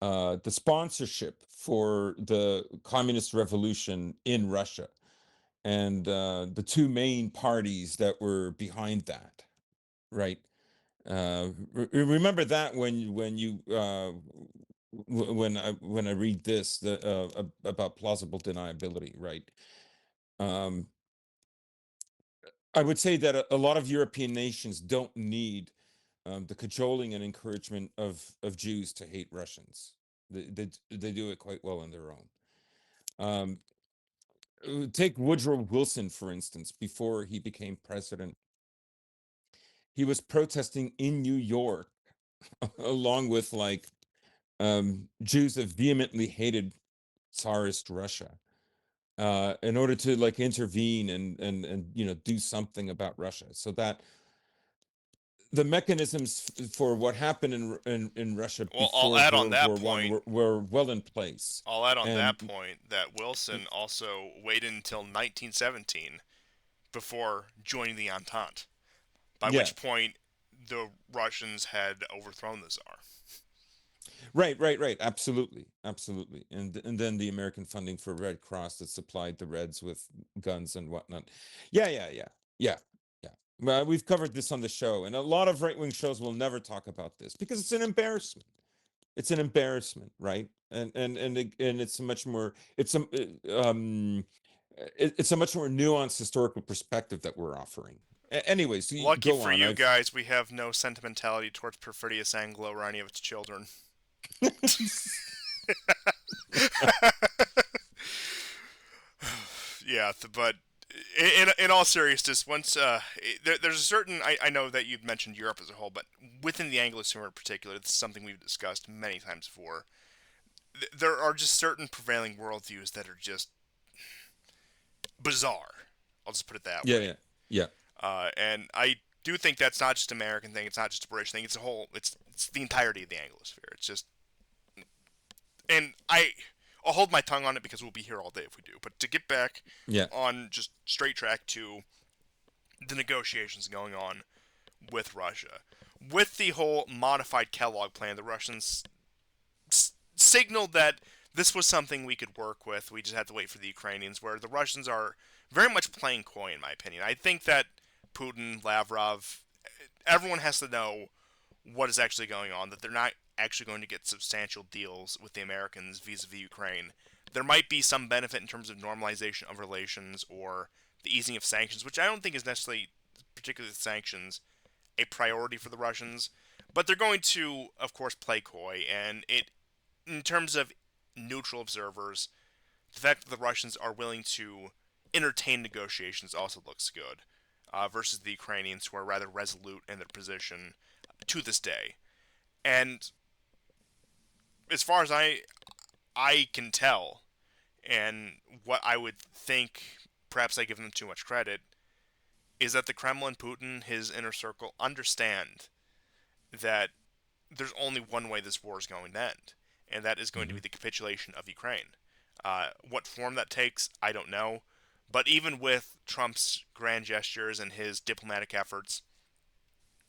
the sponsorship for the communist revolution in Russia, and the two main parties that were behind that, right? Remember that when you when I read this about plausible deniability, right? Um, I would say that a lot of European nations don't need the cajoling and encouragement of Jews to hate Russians. They do it quite well on their own. Um, take Woodrow Wilson, for instance. Before he became president, he was protesting in New York along with like Jews that vehemently hated Tsarist Russia, in order to like intervene and do something about Russia, so that the mechanisms for what happened in Russia Well, I'll before add on World that War One point. were well in place. I'll add on that And point that Wilson also waited until 1917 before joining the Entente, by yeah, which point the Russians had overthrown the Tsar. right, absolutely. And then the American funding for Red Cross that supplied the Reds with guns and whatnot. Yeah, yeah. Well, we've covered this on the show, and a lot of right-wing shows will never talk about this because it's an embarrassment. It's an embarrassment, right? And it's a much more it's a much more nuanced historical perspective that we're offering. Anyways, Lucky go for on. you I've guys, we have no sentimentality towards Perfidious Anglo or any of its children. Yeah, but in all seriousness, once there's a certain I know that you've mentioned Europe as a whole, but within the Anglosphere in particular, this is something we've discussed many times before. There are just certain prevailing worldviews that are just bizarre. I'll just put it that yeah, way. yeah, yeah. And I do think that's not just an American thing. It's not just a British thing. It's a whole. It's the entirety of the Anglosphere. It's just, and I'll hold my tongue on it because we'll be here all day if we do. But to get back Yeah. on just straight track to the negotiations going on with Russia, with the whole modified Kellogg plan, the Russians signaled that this was something we could work with. We just had to wait for the Ukrainians, where the Russians are very much playing coy, in my opinion. I think that Putin, Lavrov, everyone has to know what is actually going on, that they're not actually going to get substantial deals with the Americans vis-a-vis Ukraine. There might be some benefit in terms of normalization of relations or the easing of sanctions, which I don't think is necessarily, particularly the sanctions, a priority for the Russians. But they're going to, of course, play coy, and in terms of neutral observers, the fact that the Russians are willing to entertain negotiations also looks good, versus the Ukrainians, who are rather resolute in their position to this day. And as far as I can tell, and what I would think, perhaps I give them too much credit, is that the Kremlin, Putin, his inner circle understand that there's only one way this war is going to end, and that is going to Hmm. be the capitulation of Ukraine. What form that takes, I don't know. But even with Trump's grand gestures and his diplomatic efforts,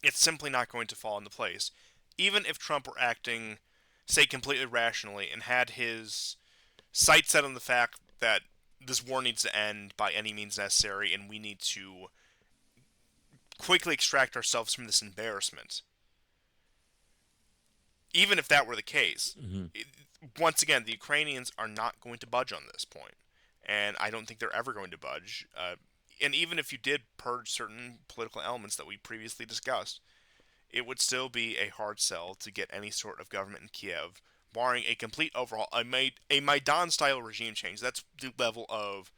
it's simply not going to fall into place. Even if Trump were acting, say, completely rationally and had his sights set on the fact that this war needs to end by any means necessary and we need to quickly extract ourselves from this embarrassment, even if that were the case, Hmm. once again, the Ukrainians are not going to budge on this point, and I don't think they're ever going to budge. And even if you did purge certain political elements that we previously discussed, it would still be a hard sell to get any sort of government in Kiev, barring a complete overhaul, a Maidan-style regime change. That's the level of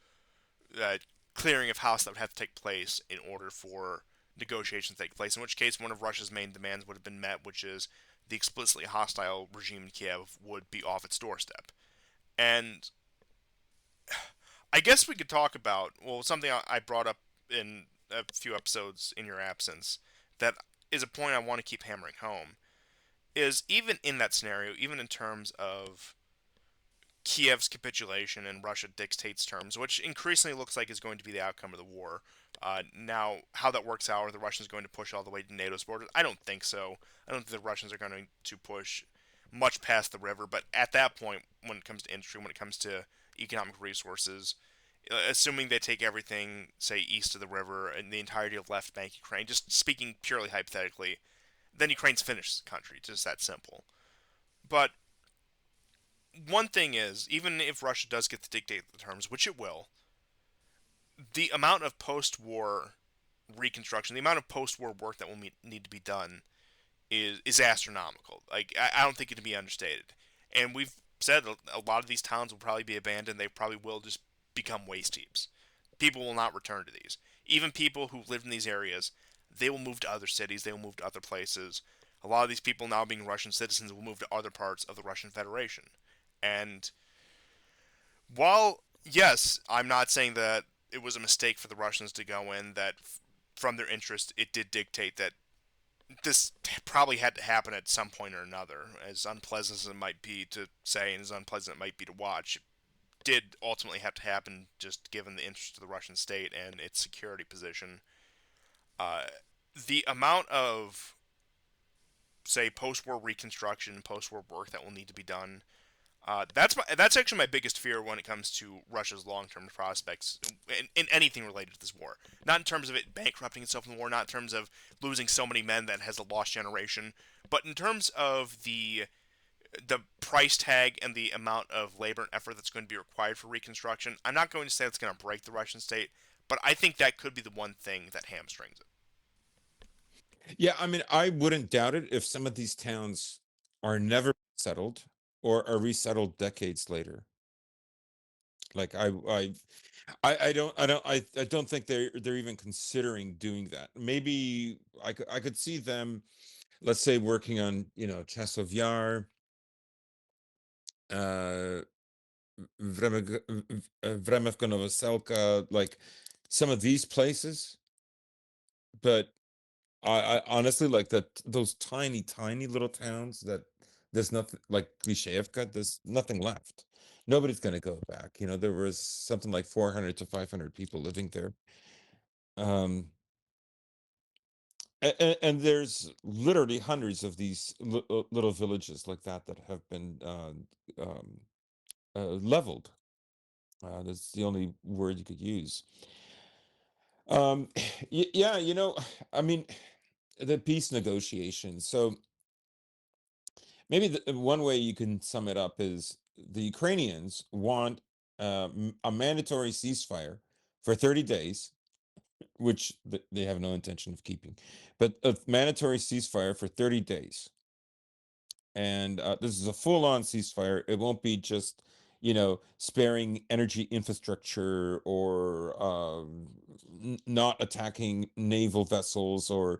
uh, clearing of house that would have to take place in order for negotiations to take place. In which case, one of Russia's main demands would have been met, which is the explicitly hostile regime in Kiev would be off its doorstep. And I guess we could talk about, well, something I brought up in a few episodes in your absence that is a point I want to keep hammering home, is even in that scenario, even in terms of Kiev's capitulation and Russia dictates terms, which increasingly looks like is going to be the outcome of the war, Now, how that works out, are the Russians going to push all the way to NATO's borders? I don't think so. I don't think the Russians are going to push much past the river. But at that point, when it comes to industry, when it comes to economic resources, assuming they take everything, say, east of the river and the entirety of left bank Ukraine, just speaking purely hypothetically, then Ukraine's finished the country. It's just that simple. But one thing is, even if Russia does get to dictate the terms, which it will, the amount of post-war reconstruction, the amount of post-war work that will need to be done is astronomical. Like I don't think it can be understated. And we've said a lot of these towns will probably be abandoned. They probably will just become waste heaps. People will not return to these. Even people who lived in these areas, they will move to other cities. They will move to other places. A lot of these people now being Russian citizens will move to other parts of the Russian Federation. And while yes, I'm not saying that it was a mistake for the Russians to go in, that from their interest it did dictate that this probably had to happen at some point or another. As unpleasant as it might be to say, and as unpleasant as it might be to watch, it did ultimately have to happen, just given the interest of the Russian state and its security position. Uh, the amount of, say, post-war reconstruction, post-war work that will need to be done. That's actually my biggest fear when it comes to Russia's long-term prospects in anything related to this war. Not in terms of it bankrupting itself in the war, not in terms of losing so many men that has a lost generation, but in terms of the price tag and the amount of labor and effort that's going to be required for reconstruction. I'm not going to say it's going to break the Russian state, but I think that could be the one thing that hamstrings it. Yeah, I mean, I wouldn't doubt it if some of these towns are never settled or are resettled decades later. Like I don't think they're even considering doing that. Maybe I could see them, let's say, working on, Chasov Yar, uh Vremevka Novoselka, like some of these places. But I honestly, like, that those tiny little towns that there's nothing, like Klishevka, there's nothing left. Nobody's gonna go back. There was something like 400 to 500 people living there. Um, and there's literally hundreds of these little villages like that have been um, leveled. That's the only word you could use. Um, yeah, I mean, the peace negotiations. So maybe one way you can sum it up is the Ukrainians want a mandatory ceasefire for 30 days, which they have no intention of keeping, but a mandatory ceasefire for 30 days. And this is a full-on ceasefire. It won't be just, sparing energy infrastructure or not attacking naval vessels or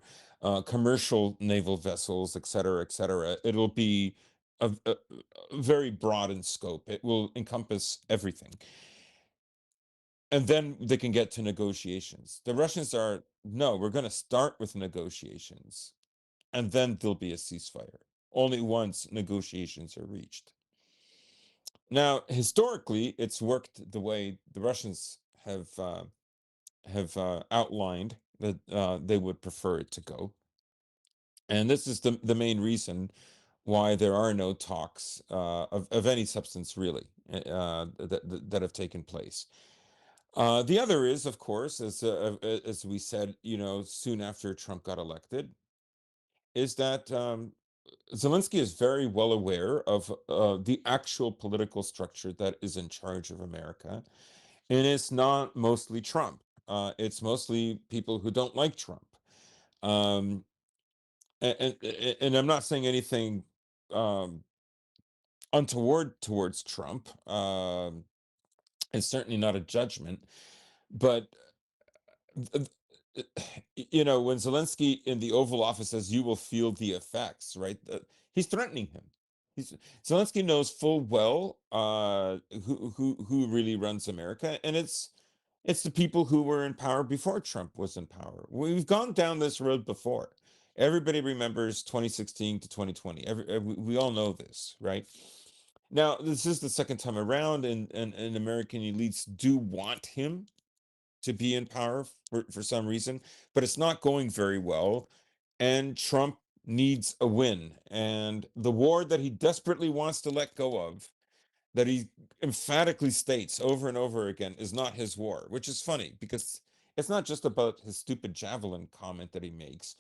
commercial naval vessels, et cetera, et cetera. It'll be very broad in scope. It will encompass everything. And then they can get to negotiations. The Russians are, no, we're going to start with negotiations, and then there'll be a ceasefire only once negotiations are reached. Now, historically, it's worked the way the Russians have outlined that they would prefer it to go, and this is the main reason why there are no talks of any substance, really, that have taken place. The other is, of course, as we said, soon after Trump got elected, is that Zelensky is very well aware of the actual political structure that is in charge of America, and it's not mostly Trump. It's mostly people who don't like Trump. Um, and I'm not saying anything um, untoward towards Trump. It's certainly not a judgment, but th- when Zelensky in the Oval Office says you will feel the effects, right? He's threatening him. He's, Zelensky knows full well who really runs America, and it's the people who were in power before Trump was in power. We've gone down this road before. Everybody remembers 2016 to 2020. We all know this, right? Now, this is the second time around, and American elites do want him to be in power for some reason, but it's not going very well. And Trump needs a win. And the war that he desperately wants to let go of, that he emphatically states over and over again, is not his war, which is funny because it's not just about his stupid javelin comment that he makes,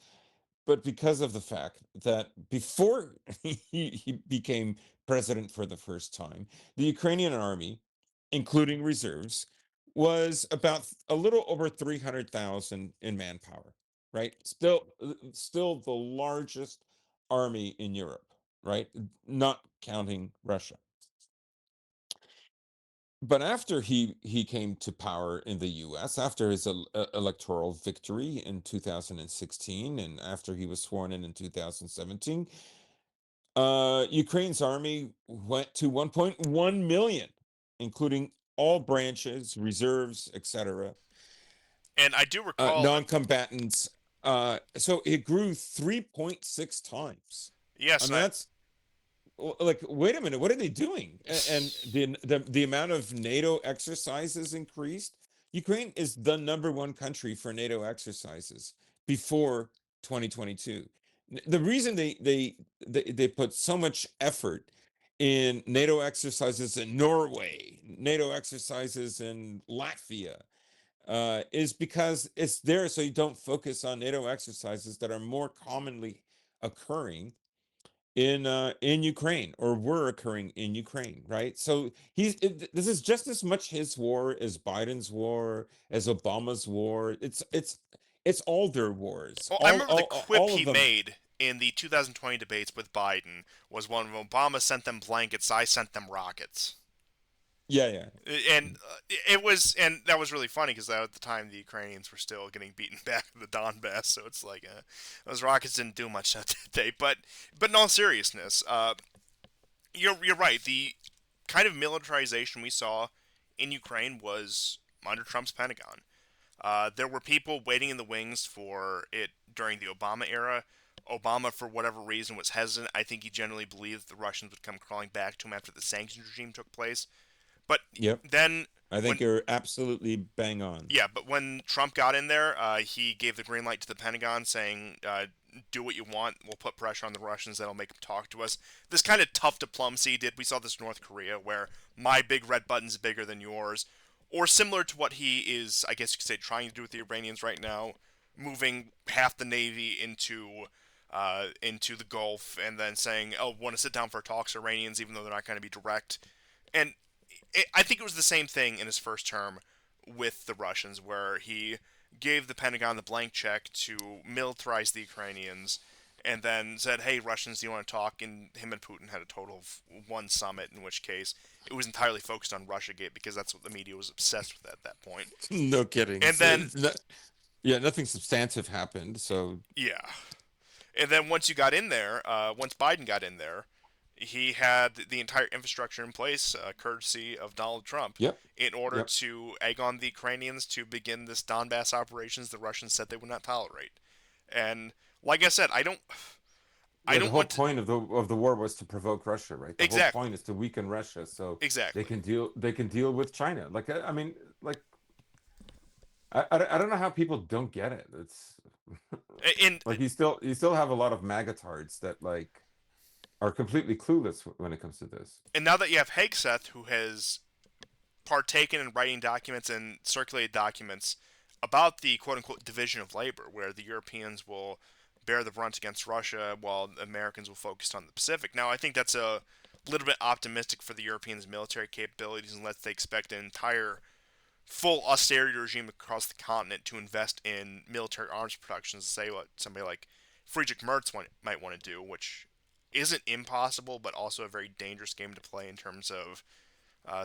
but because of the fact that before he became president for the first time, the Ukrainian army, including reserves, was about a little over 300,000 in manpower, right? Still the largest army in Europe, right? Not counting Russia. But after he came to power in the US, after his electoral victory in 2016, and after he was sworn in 2017, Ukraine's army went to 1.1 million, including all branches, reserves, etc., And I do recall, non-combatants. So it grew 3.6 times. I yes, mean, that's like, wait a minute, what are they doing? And the amount of NATO exercises increased. Ukraine is the number one country for NATO exercises before 2022. The reason they put so much effort in NATO exercises in Norway, NATO exercises in Latvia, is because it's there so you don't focus on NATO exercises that are more commonly occurring in Ukraine, or were occurring in Ukraine, right? So this is just as much his war as Biden's war, as Obama's war. It's all their wars, well, I remember the quip all he of them. made in the 2020 debates with Biden was one of Obama sent them blankets, I sent them rockets. Yeah, yeah. And it was, and that was really funny because at the time the Ukrainians were still getting beaten back in the Donbass, so it's like those rockets didn't do much that day. But in all seriousness, you're right. The kind of militarization we saw in Ukraine was under Trump's Pentagon. There were people waiting in the wings for it during the Obama era. Obama, for whatever reason, was hesitant. I think he generally believed the Russians would come crawling back to him after the sanctions regime took place. But Yep. then I think when you're absolutely bang on. yeah, but when Trump got in there, he gave the green light to the Pentagon, saying, "Do what you want. We'll put pressure on the Russians. That'll make them talk to us." This kind of tough diplomacy he did. We saw this in North Korea, where my big red button's bigger than yours, or similar to what he is, I guess you could say, trying to do with the Iranians right now, moving half the navy into the Gulf, and then saying, "Oh, want to sit down for talks, Iranians," even though they're not going to be direct. And I think it was the same thing in his first term with the Russians, where he gave the Pentagon the blank check to militarize the Ukrainians, and then said, "Hey, Russians, do you want to talk?" And him and Putin had a total of one summit, in which case it was entirely focused on RussiaGate because that's what the media was obsessed with at that point. No kidding. And then, Yeah, nothing substantive happened. So yeah, and then once you got in there, once Biden got in there, he had the entire infrastructure in place, courtesy of Donald Trump, yep, in order yep. to egg on the Ukrainians to begin this Donbass operations the Russians said they would not tolerate. And like I said, I Yeah, the don't whole want to point of the war was to provoke Russia, right? The whole exactly, point is to weaken Russia so exactly. they can deal with China. Like I mean, like I don't know how people don't get it. It's And like you still have a lot of magatards that like are completely clueless when it comes to this. now that you have Hegseth, who has partaken in writing documents and circulated documents about the quote unquote division of labor, where the Europeans will bear the brunt against Russia while the Americans will focus on the Pacific. Now, I think that's a little bit optimistic for the Europeans' military capabilities unless they expect an entire full austerity regime across the continent to invest in military arms production, to say what somebody like Friedrich Merz might want to do, which isn't impossible, but also a very dangerous game to play in terms of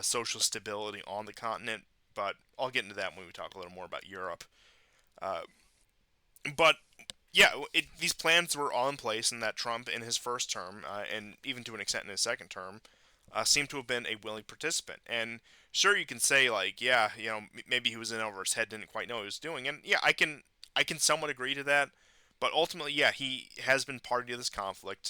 social stability on the continent. But I'll get into that when we talk a little more about Europe. Uh, but yeah, these plans were all in place, and that Trump, in his first term, and even to an extent in his second term, seemed to have been a willing participant. And sure, you can say like, yeah, maybe he was in over his head, didn't quite know what he was doing, and yeah, I can somewhat agree to that. But ultimately, yeah, he has been party to this conflict,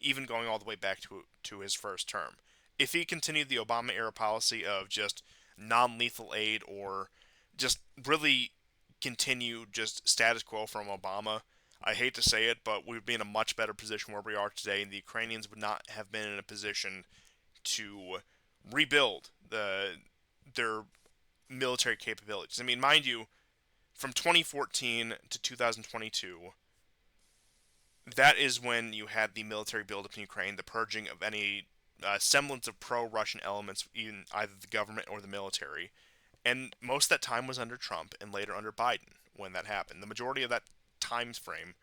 even going all the way back to his first term. If he continued the Obama era policy of just non-lethal aid or just really continue just status quo from Obama. I hate to say it, but we would be in a much better position where we are today, and the Ukrainians would not have been in a position to rebuild their military capabilities. I mean, mind you, from 2014 to 2022, that is when you had the military buildup in Ukraine, the purging of any semblance of pro-Russian elements in either the government or the military. And most of that time was under Trump and later under Biden when that happened. The majority of that time frame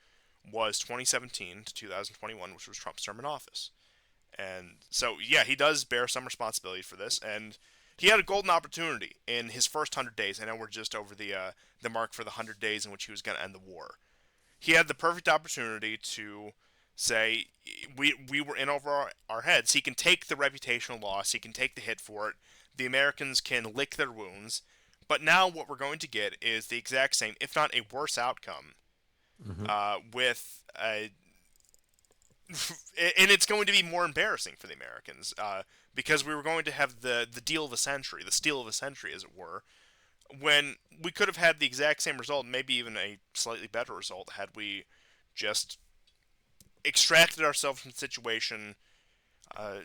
was 2017 to 2021, which was Trump's term in office. And so, yeah, he does bear some responsibility for this. And he had a golden opportunity in his first 100 days. I know we're just over the mark for the 100 days in which he was going to end the war. He had the perfect opportunity to say we were in over our heads. He can take the reputational loss. He can take the hit for it. The Americans can lick their wounds. But now what we're going to get is the exact same, if not a worse outcome, Hmm. with and it's going to be more embarrassing for the Americans because we were going to have the deal of the century, the steal of the century, as it were, when we could have had the exact same result, maybe even a slightly better result, had we just extracted ourselves from the situation uh,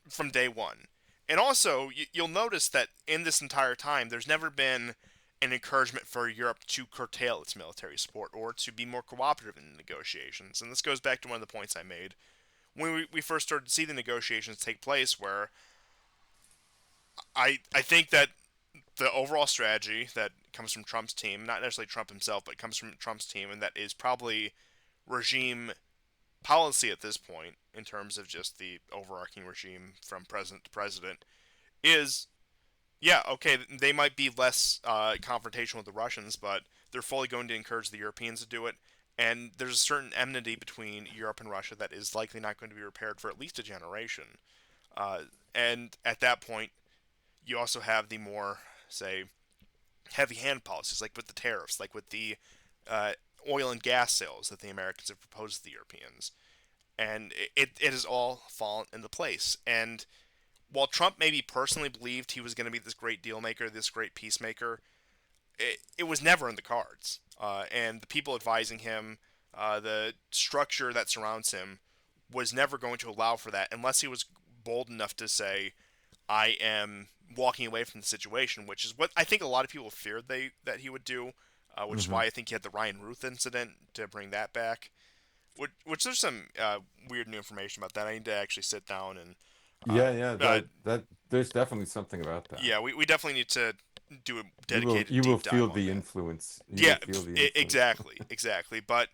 from day one. And also, you'll notice that in this entire time, there's never been an encouragement for Europe to curtail its military support or to be more cooperative in negotiations. And this goes back to one of the points I made when we first started to see the negotiations take place, where I think that the overall strategy that comes from Trump's team, not necessarily Trump himself, but comes from Trump's team, and that is probably regime policy at this point, in terms of just the overarching regime from president to president, is yeah, okay, they might be less confrontational with the Russians, but they're fully going to encourage the Europeans to do it. And there's a certain enmity between Europe and Russia that is likely not going to be repaired for at least a generation. Uh, and at that point, you also have the more, say, heavy hand policies, like with the tariffs, like with the uh, oil and gas sales that the Americans have proposed to the Europeans. And it has all fallen into place. And while Trump maybe personally believed he was going to be this great deal maker, this great peacemaker, it was never in the cards. And the people advising him, the structure that surrounds him, was never going to allow for that unless he was bold enough to say, I am walking away from the situation, which is what I think a lot of people feared that he would do, which is Hmm. why I think he had the Ryan Ruth incident to bring that back. Which there's some weird new information about that. I need to actually sit down and uh, Yeah, yeah, uh, that there's definitely something about that. yeah, we definitely need to do a dedicated You will deep dive feel on the that. influence. You will Yeah, feel the influence. exactly, exactly. But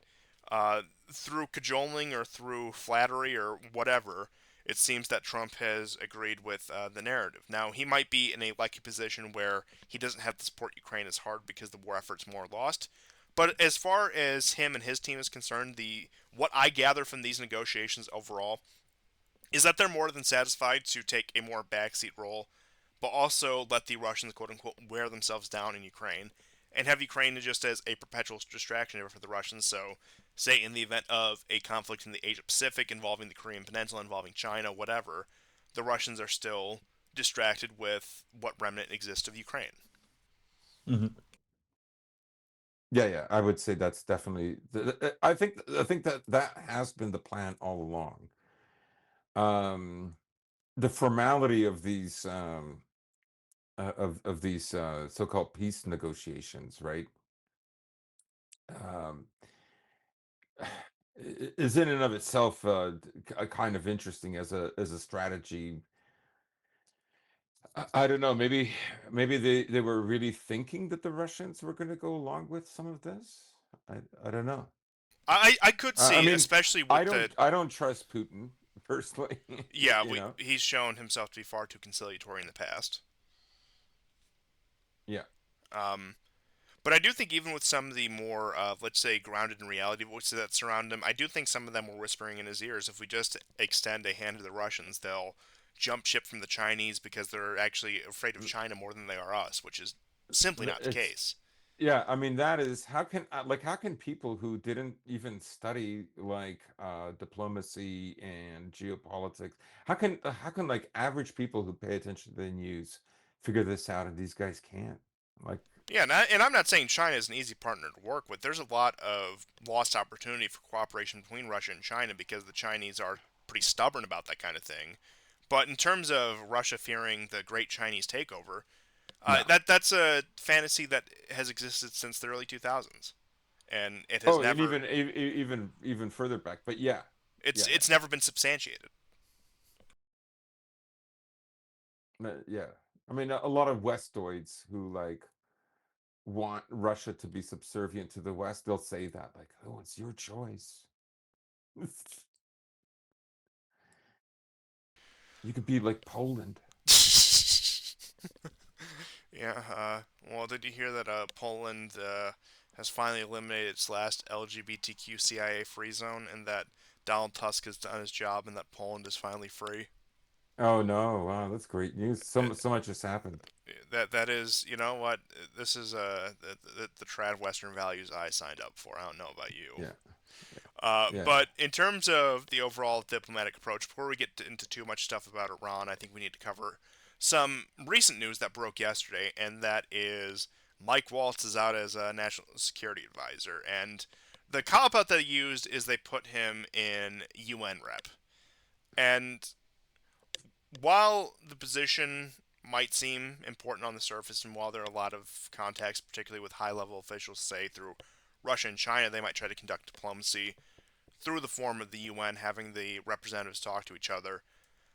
uh, through cajoling or through flattery or whatever, it seems that Trump has agreed with the narrative. Now, he might be in a lucky position where he doesn't have to support Ukraine as hard because the war effort's more lost. But as far as him and his team is concerned, the what I gather from these negotiations overall is that they're more than satisfied to take a more backseat role, but also let the Russians, quote unquote, wear themselves down in Ukraine and have Ukraine just as a perpetual distraction for the Russians. So, say in the event of a conflict in the Asia Pacific involving the Korean Peninsula, involving China, whatever, the Russians are still distracted with what remnant exists of Ukraine. Hmm. Yeah, yeah, I would say that's definitely. I think that that has been the plan all along. Um, the formality of these of these so-called peace negotiations, right? Um, is in and of itself kind of interesting as a strategy. I don't know. Maybe they were really thinking that the Russians were going to go along with some of this. I don't know. I could I see, mean, especially with the I don't trust Putin personally. yeah, You know. he's shown himself to be far too conciliatory in the past. Yeah. Um, But I do think even with some of the more, let's say, grounded in reality voices that surround him, I do think some of them were whispering in his ears. If we just extend a hand to the Russians, they'll jump ship from the Chinese because they're actually afraid of China more than they are us, which is simply not the It's case. Yeah, I mean that is how can like how can people who didn't even study like diplomacy and geopolitics how can like average people who pay attention to the news figure this out and these guys can't? Like Yeah, and I'm not saying China is an easy partner to work with. There's a lot of lost opportunity for cooperation between Russia and China because the Chinese are pretty stubborn about that kind of thing. But in terms of Russia fearing the Great Chinese Takeover, No. that's a fantasy that has existed since the early 2000s, and it has Oh, and never even further back. But yeah, it's yeah, it's never been substantiated. yeah. I mean, a lot of Westoids who like want Russia to be subservient to the West, they'll say that like, "Oh, it's your choice. You could be like Poland." Yeah. Well, did you hear that Poland has finally eliminated its last LGBTQ CIA free zone, and that Donald Tusk has done his job, and that Poland is finally free? Oh no! Wow, that's great news. Uh, So much has happened. that is, you know what? This is the trad Western values I signed up for. I don't know about you. Yeah, yeah. But in terms of the overall diplomatic approach, before we get into too much stuff about Iran, I think we need to cover some recent news that broke yesterday, and that is Mike Waltz is out as a national security advisor. And the cop out that he used is they put him in UN rep. And while the position might seem important on the surface, and while there are a lot of contacts, particularly with high level officials, say through Russia and China, they might try to conduct diplomacy through the form of the UN, having the representatives talk to each other.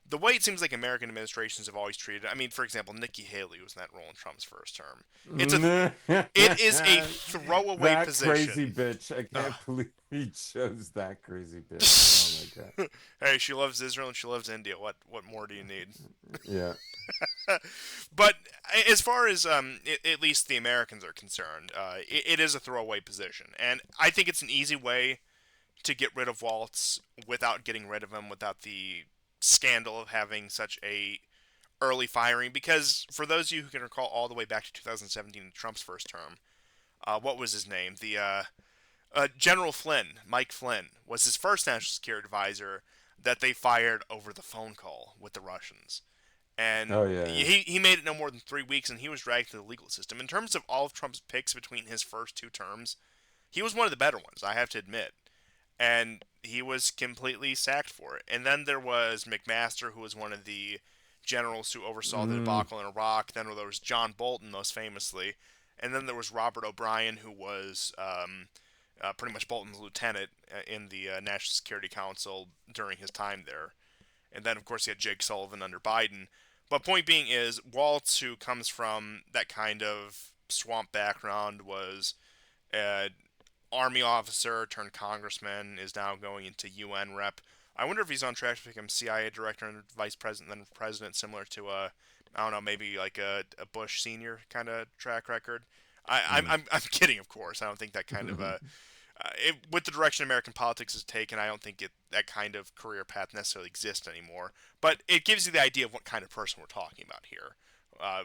The way it seems like American administrations have always treated, I mean, for example, Nikki Haley was in that role in Trump's first term. It's a, it is a throwaway That crazy position. bitch. I Ugh. can't believe he chose that crazy bitch. Oh my god. Hey, she loves Israel and she loves India. What more do you need? Yeah. But as far as at least the Americans are concerned, it is a throwaway position, and I think it's an easy way to get rid of Waltz without getting rid of him, without the scandal of having such a early firing. Because for those of you who can recall all the way back to 2017, Trump's first term, what was his name? The General Flynn, Mike Flynn, was his first national security advisor that they fired over the phone call with the Russians. And Oh yeah. he made it no more than 3 weeks, and he was dragged through the legal system. In terms of all of Trump's picks between his first two terms, he was one of the better ones, I have to admit. And he was completely sacked for it. And then there was McMaster, who was one of the generals who oversaw the Mm, debacle in Iraq. Then there was John Bolton, most famously. And then there was Robert O'Brien, who was pretty much Bolton's lieutenant in the National Security Council during his time there. And then, of course, you had Jake Sullivan under Biden. But point being is, Waltz, who comes from that kind of swamp background, was an army officer turned congressman, is now going into UN rep. I wonder if he's on track to become CIA director and vice president, then president, similar to I don't know, maybe like a Bush senior kind of track record. mm. I'm kidding, of course. I don't think that kind of with the direction American politics has taken, I don't think that kind of career path necessarily exists anymore. But it gives you the idea of what kind of person we're talking about here, uh,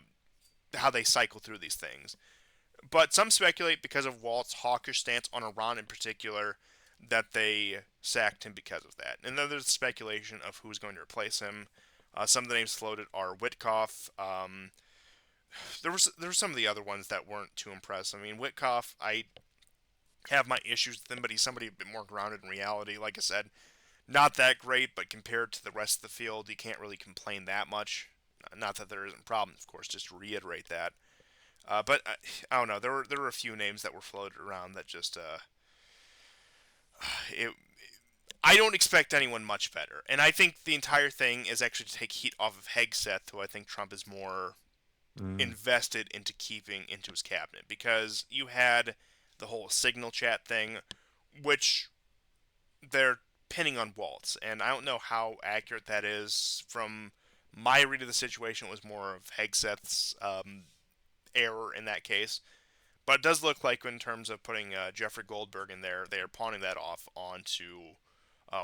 how they cycle through these things. But some speculate because of Walt's hawkish stance on Iran in particular that they sacked him because of that. And then there's speculation of who's going to replace him. Some of the names floated are Witkoff. There were some of the other ones that weren't too impressive. I mean, Witkoff, I have my issues with him, but he's somebody a bit more grounded in reality. Like I said, not that great, but compared to the rest of the field, you can't really complain that much. Not that there isn't problems, of course, just to reiterate that. But I don't know. There were a few names that were floated around that just it. I don't expect anyone much better, and I think the entire thing is actually to take heat off of Hegseth, who I think Trump is more Mm. invested into keeping into his cabinet, because you had the whole signal chat thing, which they're pinning on Waltz, and I don't know how accurate that is. From my read of the situation, it was more of Hegseth's error in that case. But it does look like, in terms of putting Jeffrey Goldberg in there, they are pawning that off onto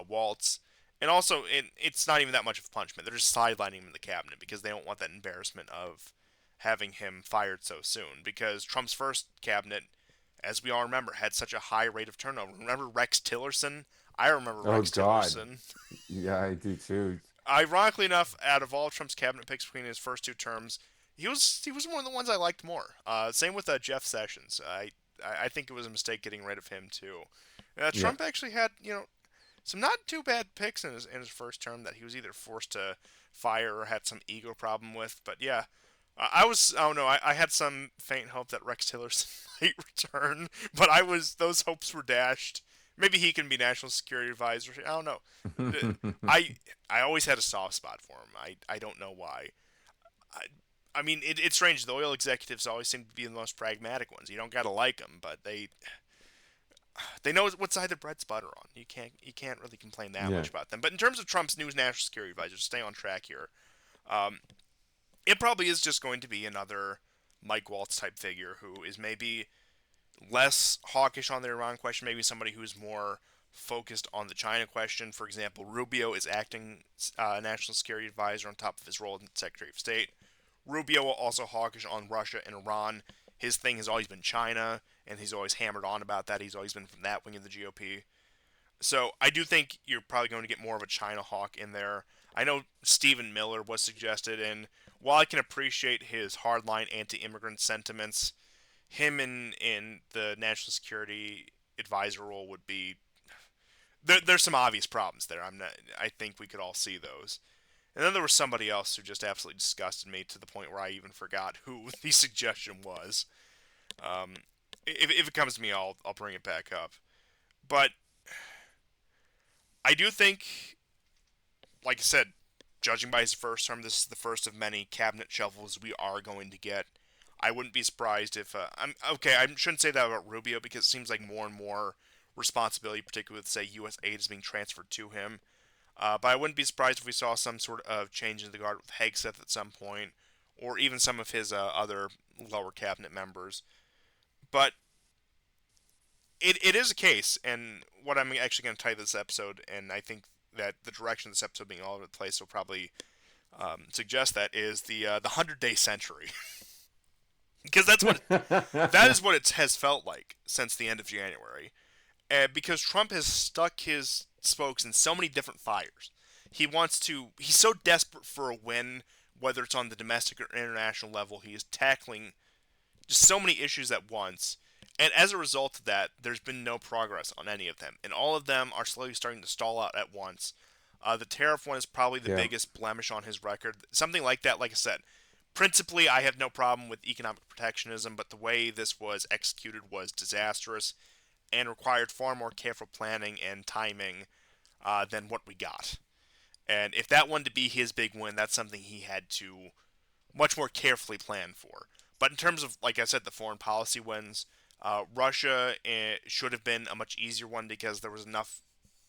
Waltz. And also, it's not even that much of a punishment. They're just sidelining him in the cabinet because they don't want that embarrassment of having him fired so soon. Because Trump's first cabinet, as we all remember, had such a high rate of turnover. Remember Rex Tillerson? I remember Oh Rex God. Tillerson. Yeah, I do too. Ironically enough, out of all Trump's cabinet picks between his first two terms, He was one of the ones I liked more. Same with Jeff Sessions. I think it was a mistake getting rid of him too. Yeah. Trump actually had some not too bad picks in his first term that he was either forced to fire or had some ego problem with. But yeah, I don't know. I had some faint hope that Rex Tillerson might return, but those hopes were dashed. Maybe he can be national security advisor. I don't know. I I always had a soft spot for him. I don't know why. I, I mean, it's strange. The oil executives always seem to be the most pragmatic ones. You don't gotta like them, but they know what side the bread's butter on. You can't really complain that Yeah. much about them. But in terms of Trump's new national security advisor, to stay on track here, um, it probably is just going to be another Mike Waltz type figure who is maybe less hawkish on the Iran question, maybe somebody who's more focused on the China question. For example, Rubio is acting national security advisor on top of his role as Secretary of State. Rubio also hawkish on Russia and Iran. His thing has always been China, and he's always hammered on about that. He's always been from that wing of the GOP. So I do think you're probably going to get more of a China hawk in there. I know Stephen Miller was suggested, and while I can appreciate his hardline anti-immigrant sentiments, him in the national security advisor role would be there's some obvious problems there. I think we could all see those. And then there was somebody else who just absolutely disgusted me to the point where I even forgot who the suggestion was. Um, if it comes to me, I'll bring it back up. But I do think, like I said, judging by his first term, this is the first of many cabinet shuffles we are going to get. I wouldn't be surprised if I'm okay. I shouldn't say that about Rubio because it seems like more and more responsibility, particularly with say U.S. aid, is being transferred to him. But I wouldn't be surprised if we saw some sort of change in the guard with Hegseth at some point, or even some of his other lower cabinet members. But it is a case, and what I'm actually going to title this episode, and I think that the direction of this episode being all over the place will probably suggest that is the 100-day century, because that is what it has felt like since the end of January. Because Trump has stuck his spokes in so many different fires. He's so desperate for a win, whether it's on the domestic or international level. He is tackling just so many issues at once. And as a result of that, there's been no progress on any of them. And all of them are slowly starting to stall out at once. The tariff one is probably the Yeah. biggest blemish on his record. Something like that, like I said, principally, I have no problem with economic protectionism, but the way this was executed was disastrous and required far more careful planning and timing than what we got. And if that one to be his big win, that's something he had to much more carefully plan for. But in terms of, like I said, the foreign policy wins, Russia should have been a much easier one because there was enough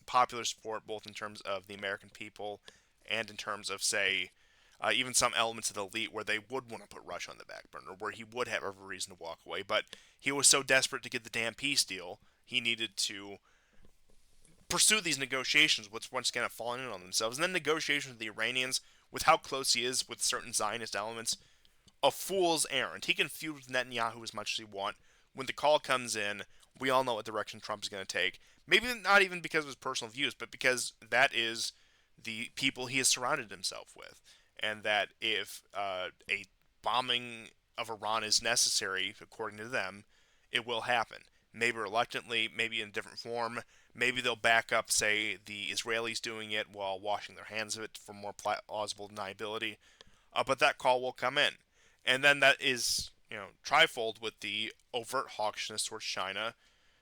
popular support both in terms of the American people and in terms of, say, even some elements of the elite where they would want to put Russia on the back burner, where he would have every reason to walk away. But he was so desperate to get the damn peace deal, he needed to pursue these negotiations, which once again have fallen in on themselves. And then negotiations with the Iranians, with how close he is with certain Zionist elements, a fool's errand. He can feud with Netanyahu as much as he wants. When the call comes in, we all know what direction Trump is going to take. Maybe not even because of his personal views, but because that is the people he has surrounded himself with. And that if a bombing of Iran is necessary, according to them, it will happen. Maybe reluctantly, maybe in a different form. Maybe they'll back up, say, the Israelis doing it while washing their hands of it for more plausible deniability. But that call will come in. And then that is, trifold with the overt hawkishness towards China.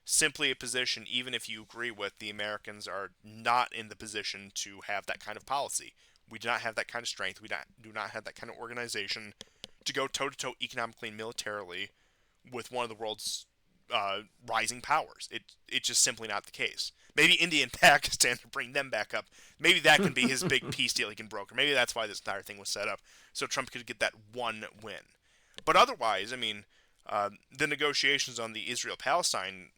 Simply a position, even if you agree with the Americans, are not in the position to have that kind of policy. We do not have that kind of strength. We do not have that kind of organization to go toe to toe economically and militarily with one of the world's rising powers. It's just simply not the case. Maybe India and Pakistan to bring them back up. Maybe that can be his big peace deal he can broker. Maybe that's why this entire thing was set up, so Trump could get that one win. But otherwise, I mean, the negotiations on the Israel-Palestine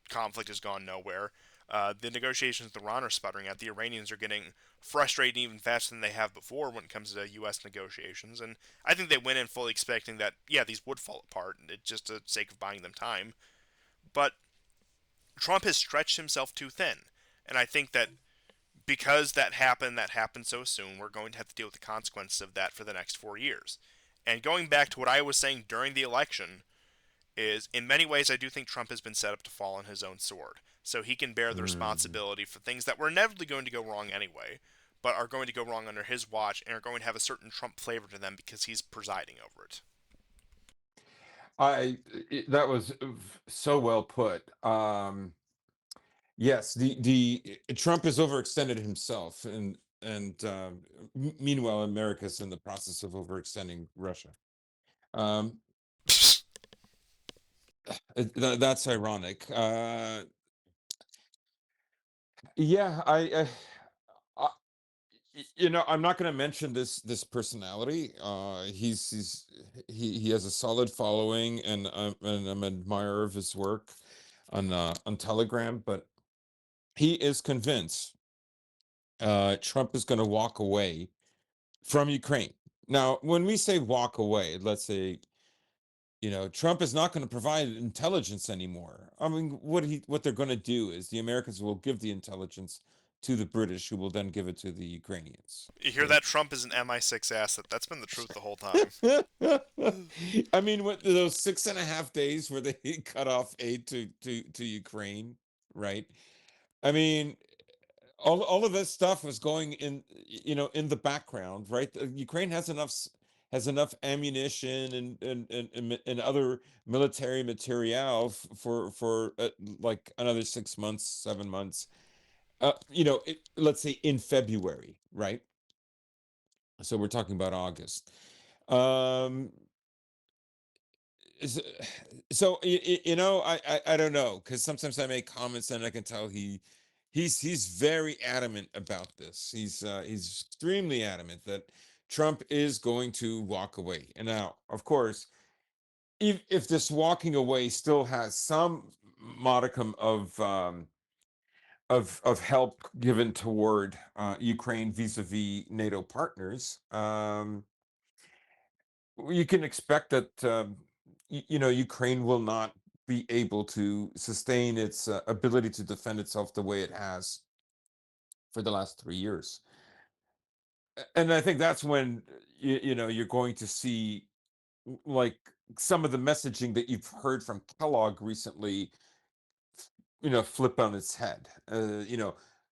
conflict has gone nowhere. The negotiations with Iran are sputtering out. The Iranians are getting frustrated even faster than they have before when it comes to U.S. negotiations. And I think they went in fully expecting that, yeah, these would fall apart, just for the sake of buying them time. But Trump has stretched himself too thin. And I think that because that happened so soon, we're going to have to deal with the consequences of that for the next 4 years. And going back to what I was saying during the election, is in many ways I do think Trump has been set up to fall on his own sword. So he can bear the Mm. responsibility for things that were inevitably going to go wrong anyway, but are going to go wrong under his watch and are going to have a certain Trump flavor to them because he's presiding over it. That was so well put. Yes, the Trump has overextended himself, and meanwhile, America's in the process of overextending Russia. Um, that's ironic. Yeah, I I'm not going to mention this personality. He has a solid following, and I'm an admirer of his work on Telegram, but he is convinced Trump is going to walk away from Ukraine. Now, when we say walk away, let's say, Trump is not going to provide intelligence anymore. I mean, what they're going to do is the Americans will give the intelligence to the British, who will then give it to the Ukrainians. You hear Okay. that Trump is an MI6 asset. That's been the truth the whole time. I mean, what those 6.5 days where they cut off aid to Ukraine, right? I mean, all of this stuff was going in the background, right? Ukraine has enough ammunition and other military material for like another 6 months, 7 months. Let's say in February, right? So we're talking about August. Um, is- so I don't know, because sometimes I make comments and I can tell he's very adamant about this. He's extremely adamant that Trump is going to walk away. And now, of course, if this walking away still has some modicum of help given toward Ukraine vis-a-vis NATO partners, you can expect that Ukraine will not be able to sustain its ability to defend itself the way it has for the last 3 years. And I think that's when you're going to see, like, some of the messaging that you've heard from Kellogg recently, flip on its head.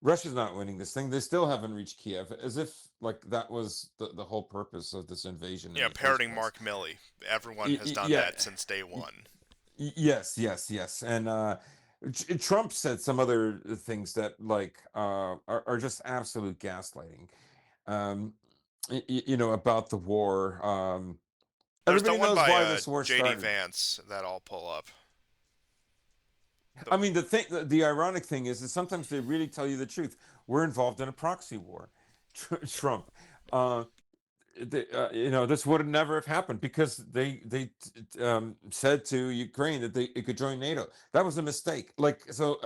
Russia's not winning this thing. They still haven't reached Kiev, as if like that was the whole purpose of this invasion in Yeah, the first parroting place. Mark Milley. Everyone has done Yeah. that since day one. Yes, yes, yes. And Trump said some other things that, like, are just absolute gaslighting. Um, about the war. There's the Everybody one knows by why this war J.D. started. Vance that I'll pull up. The, I mean, the ironic thing is that sometimes they really tell you the truth. We're involved in a proxy war. Trump. Uh, this would have never have happened because they said to Ukraine that it could join NATO. That was a mistake. Like, so,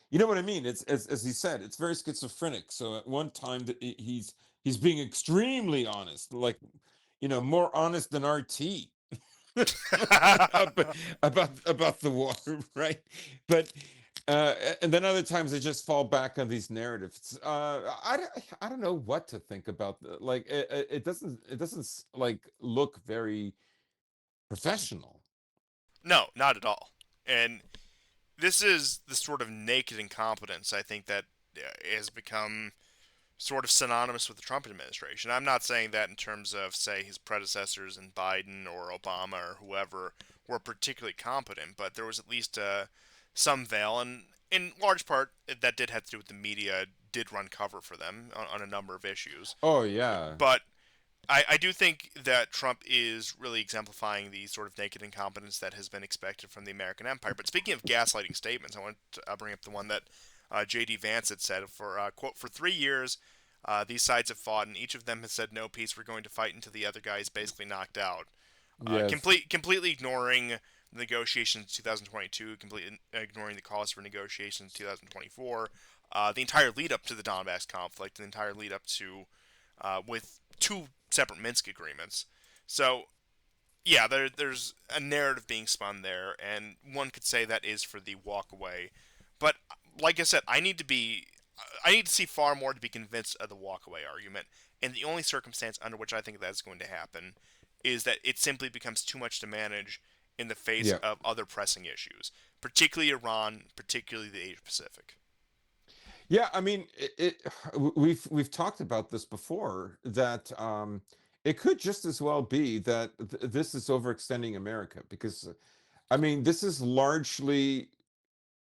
you know what I mean? It's as he said, it's very schizophrenic. So at one time he's being extremely honest, like, more honest than RT about the war, right? But and then other times they just fall back on these narratives. I don't know what to think about like it doesn't like look very professional. no, not at all. And this is the sort of naked incompetence I think that has become sort of synonymous with the Trump administration. I'm not saying that in terms of, say, his predecessors in Biden or Obama or whoever were particularly competent, but there was at least some veil, and in large part that did have to do with the media did run cover for them on a number of issues. Oh yeah. But I do think that Trump is really exemplifying the sort of naked incompetence that has been expected from the American empire. But speaking of gaslighting statements, I want to bring up the one that J.D. Vance had said for quote, "For 3 years, these sides have fought, and each of them has said no peace. We're going to fight until the other guy is basically knocked out." Yes. Completely ignoring the negotiations in 2022, completely ignoring the calls for negotiations in 2024, the entire lead up to the Donbass conflict, the entire lead up to with two separate Minsk agreements. So yeah, there's a narrative being spun there, and one could say that is for the walk away. But like I said, I need to see far more to be convinced of the walk away argument. And the only circumstance under which I think that's going to happen is that it simply becomes too much to manage in the face Yeah. of other pressing issues, particularly Iran, particularly the Asia Pacific. Yeah, I mean, we've talked about this before that it could just as well be that this is overextending America because I mean, this is largely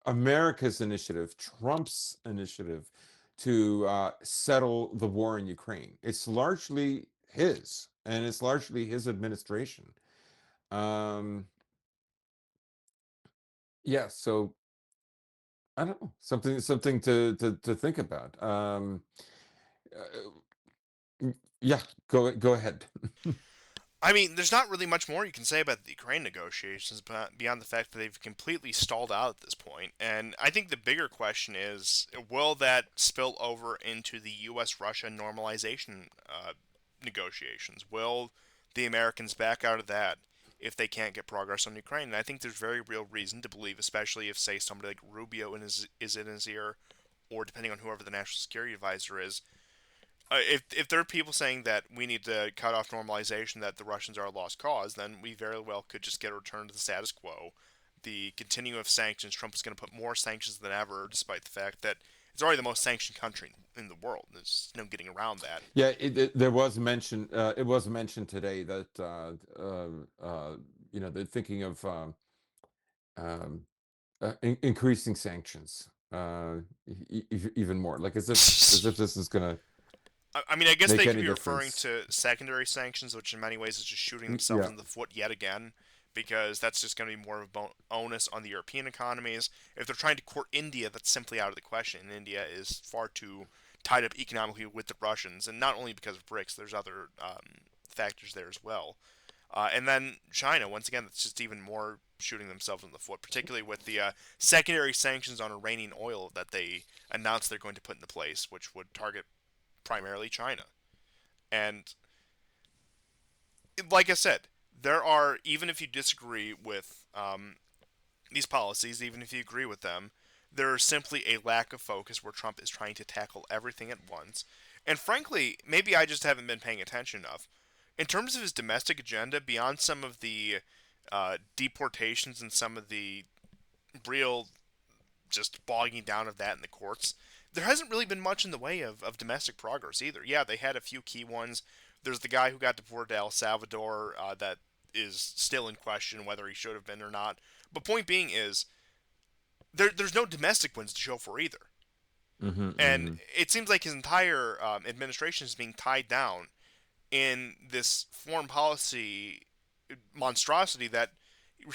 America's initiative, Trump's initiative to settle the war in Ukraine. It's largely his, and it's largely his administration. Um, yeah, so I don't know, something to think about. Uh, yeah, go ahead. I mean, there's not really much more you can say about the Ukraine negotiations beyond the fact that they've completely stalled out at this point. And I think the bigger question is, will that spill over into the U.S. Russia normalization negotiations? Will the Americans back out of that if they can't get progress on Ukraine? And I think there's very real reason to believe, especially if, say, somebody like Rubio is in his ear, or depending on whoever the national security advisor is, if there are people saying that we need to cut off normalization, that the Russians are a lost cause, then we very well could just get a return to the status quo. The continuum of sanctions, Trump is going to put more sanctions than ever, despite the fact that it's already the most sanctioned country in the world. There's no getting around that. Yeah, there was mention. It was mentioned today that they're thinking of um, increasing sanctions even more, like as if this is going to I mean, I guess make they could any be referring difference. to secondary sanctions, which in many ways is just shooting themselves Yeah. in the foot yet again, because that's just going to be more of an onus on the European economies. If they're trying to court India, that's simply out of the question. And India is far too tied up economically with the Russians, and not only because of BRICS, there's other factors there as well. And then China, once again, that's just even more shooting themselves in the foot, particularly with the secondary sanctions on Iranian oil that they announced they're going to put into place, which would target primarily China. And like I said, there are, even if you disagree with these policies, even if you agree with them, there is simply a lack of focus where Trump is trying to tackle everything at once. And frankly, maybe I just haven't been paying attention enough. In terms of his domestic agenda, beyond some of the deportations and some of the real just bogging down of that in the courts, there hasn't really been much in the way of domestic progress either. Yeah, they had a few key ones. There's the guy who got deported to El Salvador that is still in question whether he should have been or not. But point being is, there's no domestic wins to show for either. Hmm. And Hmm. it seems like his entire administration is being tied down in this foreign policy monstrosity that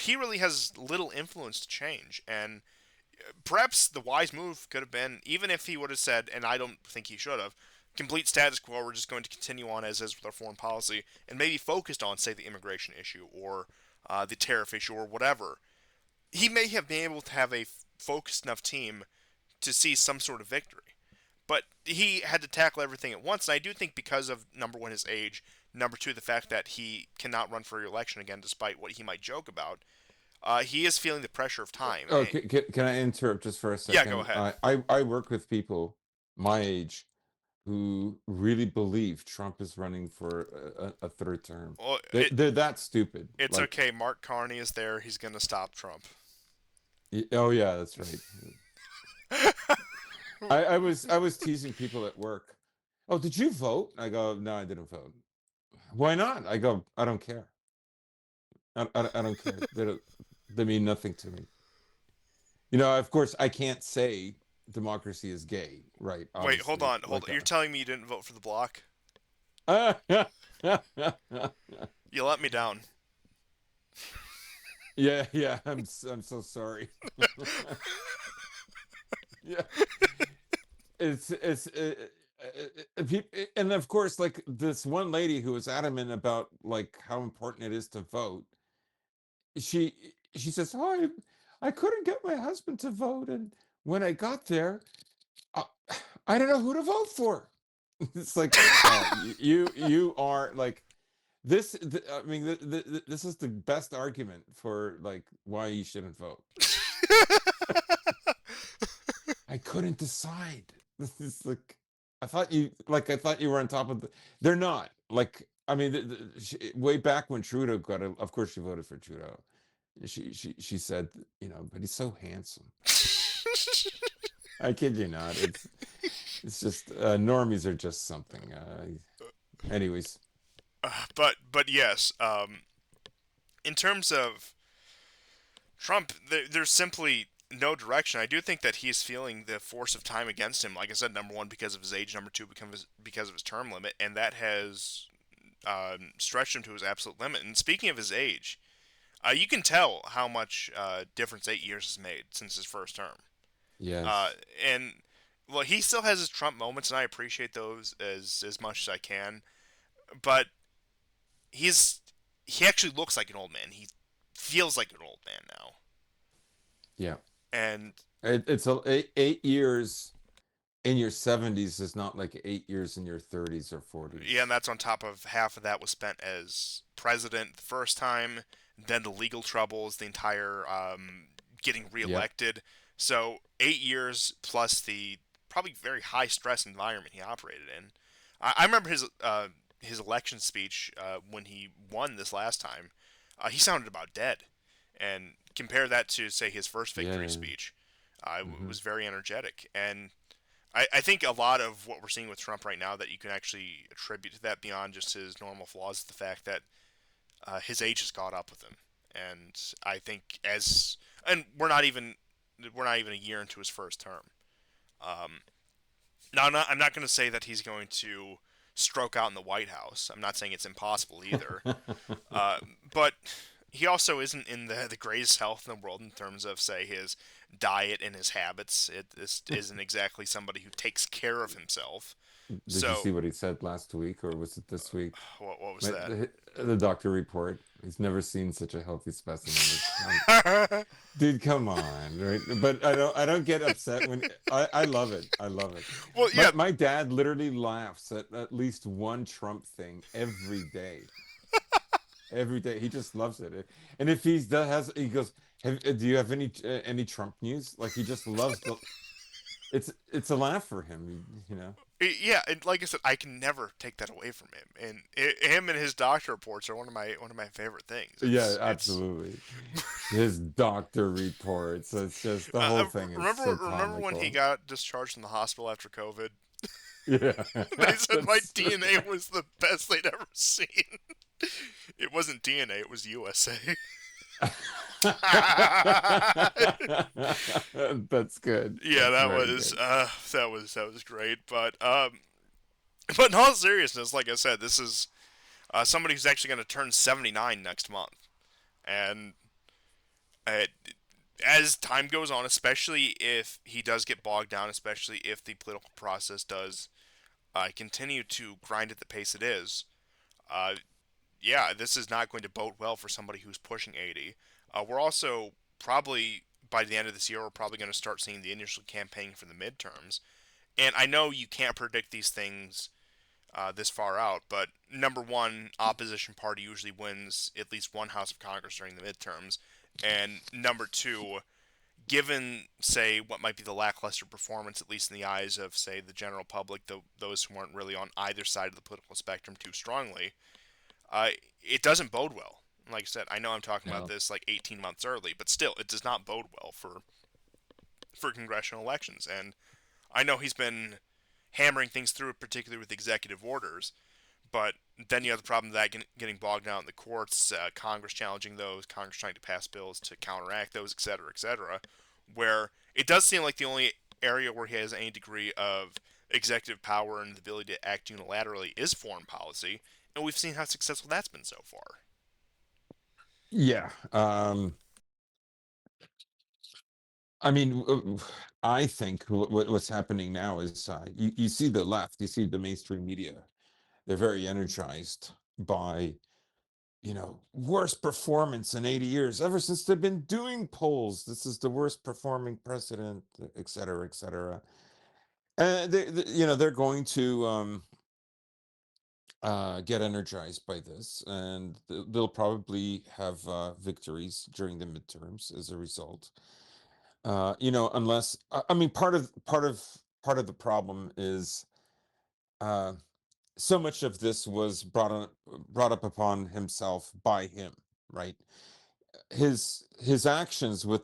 he really has little influence to change. And perhaps the wise move could have been, even if he would have said, and I don't think he should have, complete status quo, we're just going to continue on as is with our foreign policy, and maybe focused on, say, the immigration issue or the tariff issue or whatever. He may have been able to have a focused enough team to see some sort of victory. But he had to tackle everything at once, and I do think because of, number one, his age, number two, the fact that he cannot run for re-election again, despite what he might joke about, he is feeling the pressure of time. Oh, can I interrupt just for a Yeah, go second? ahead. I work with people my age who really believe Trump is running for a third term. Well, They're that stupid. it's Like, okay. Mark Carney is there. He's going to stop Trump. oh yeah, that's right. I was teasing people at work. Oh, did you vote? I go, no, I didn't vote. Why not? I go, I don't care. I don't care. They mean nothing to me. Of course, I can't say democracy is gay, right? Wait, hold Obviously, on, hold like, on. You're telling me you didn't vote for the block? yeah, You let me down. yeah. I'm so sorry. Yeah, and of course, like this one lady who was adamant about like how important it is to vote. She says, "Oh, I couldn't get my husband to vote, and when I got there, uh, I don't know who to vote for." It's like, oh, you are like I mean, this is the best argument for like why you shouldn't vote. I couldn't decide. This is like, I thought you were on top of the. They're not like. I mean, way back when Trudeau got, of course, she voted for Trudeau. She said, but he's so handsome. I kid you not. It's just normies are just something. Anyways, But yes, in terms of Trump, there's simply no direction. I do think that he's feeling the force of time against him. Like I said, number one, because of his age, number two, because of his term limit, and that has stretched him to his absolute limit. And speaking of his age, you can tell how much difference 8 years has made since his first term. Uh, yes, and well, he still has his Trump moments, and I appreciate those as much as I can. But he's he actually looks like an old man. He feels like an old man now, yeah. and It's 8 years in your 70s is not like 8 years in your 30s or yeah, 40s. and that's on top of half of that was spent as president the first time, then the legal troubles, the entire getting Yep. reelected. So 8 years plus the probably very high stress environment he operated in. I remember his election speech when he won this last time. He sounded about dead, and compare that to say his first Yeah. victory Yeah. speech. It Hmm. was very energetic, and I think a lot of what we're seeing with Trump right now that you can actually attribute to that beyond just his normal flaws is the fact that his age has caught up with him, and I think and we're not even a year into his first term. Um, Now I'm not going to say that he's going to stroke out in the White House. I'm not saying it's impossible either, uh, but he also isn't in the greatest health in the world in terms of, say, his diet and his habits. This isn't exactly somebody who takes care of himself. Did you So, see what he said last week, or was it this week? what was My, that? the doctor report. He's never seen such a healthy specimen. Dude, come on, right? But I don't get upset when I love it. I love it. Well, My yeah, my dad literally laughs at least one Trump thing every day. Every day, he just loves it. And if he goes, do you have any Trump news? Like he just loves the. It's a laugh for him, you know. yeah, and like I said, I can never take that away from him. And him and his doctor reports are one of my favorite things. Yeah, It's absolutely. His doctor reports. It's just the whole thing is so remember when he comical. got discharged from the hospital after COVID? Yeah, They said my that's DNA was the best they'd ever seen. It wasn't DNA, it was USA. that's good. Yeah, That's very good. that was great. But in all seriousness, like I said, this is somebody who's actually going to turn 79 next month, and uh, as time goes on, especially if he does get bogged down, especially if the political process does continue to grind at the pace it is, uh, yeah, this is not going to bode well for somebody who's pushing 80. We're also probably by the end of this year, we're probably going to start seeing the initial campaign for the midterms. And I know you can't predict these things this far out, but number one, opposition party usually wins at least one House of Congress during the midterms, and number two, given say what might be the lackluster performance, at least in the eyes of say the general public, those who aren't really on either side of the political spectrum too strongly, uh, it doesn't bode well. Like I said, I know I'm talking about No. this like 18 months early, but still, it does not bode well for congressional elections. And I know he's been hammering things through, particularly with executive orders. But then you have the problem of that getting bogged down in the courts, Congress challenging those, Congress trying to pass bills to counteract those, et cetera, where it does seem like the only area where he has any degree of executive power and the ability to act unilaterally is foreign policy, and we've seen how successful that's been so far. Yeah. I mean, I think what's happening now is you see the left, you see the mainstream media. They're very energized by, worst performance in 80 years. Ever since they've been doing polls, this is the worst performing president, et cetera, et cetera. And they're going to get energized by this, and they'll probably have victories during the midterms as a result. Unless I mean, part of the problem is uh, so much of this was brought up upon himself by him, right? His actions with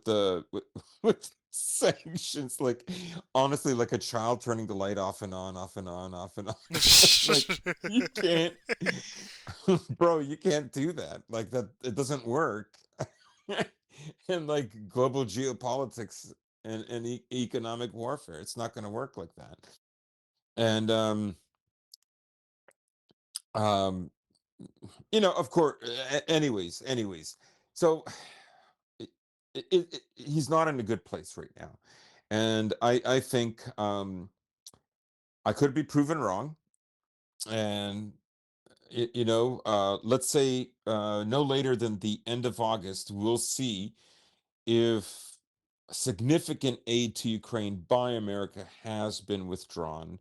with sanctions, like, honestly, like a child turning the light off and on, off and on, off and on. Like, you can't, bro, you can't do that. Like, that, it doesn't work. And like global geopolitics and economic warfare, it's not going to work like that. And um of course, anyways, so it, he's not in a good place right now, and I think I could be proven wrong. And let's say no later than the end of August, we'll see if significant aid to Ukraine by America has been withdrawn,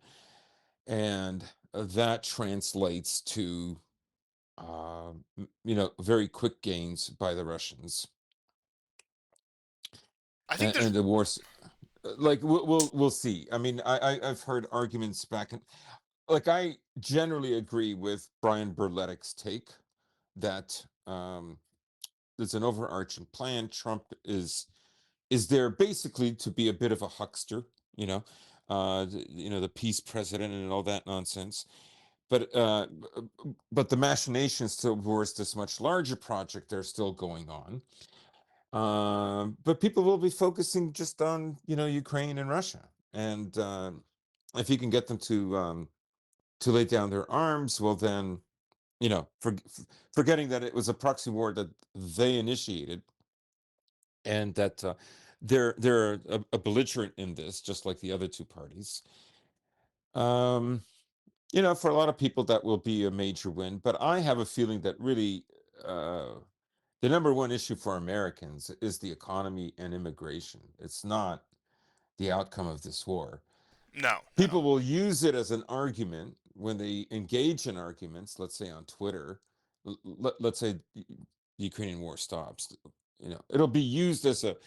and that translates to very quick gains by the Russians, I think there's and the wars. Like, we'll see. I mean, I've heard arguments back, and like, I generally agree with Brian Berletic's take that there's an overarching plan. Trump is there basically to be a bit of a huckster, you know, the peace president and all that nonsense. But the machinations towards this much larger project are still going on. But people will be focusing just on, Ukraine and Russia. And if you can get them to lay down their arms, well, then, forgetting that it was a proxy war that they initiated, and that they're a belligerent in this, just like the other two parties. Um, for a lot of people, that will be a major win. But I have a feeling that really, uh, the number one issue for Americans is the economy and immigration. It's not the outcome of this war. no, no. People will use it as an argument when they engage in arguments, let's say on Twitter. Let's say the Ukrainian war stops. It'll be used as a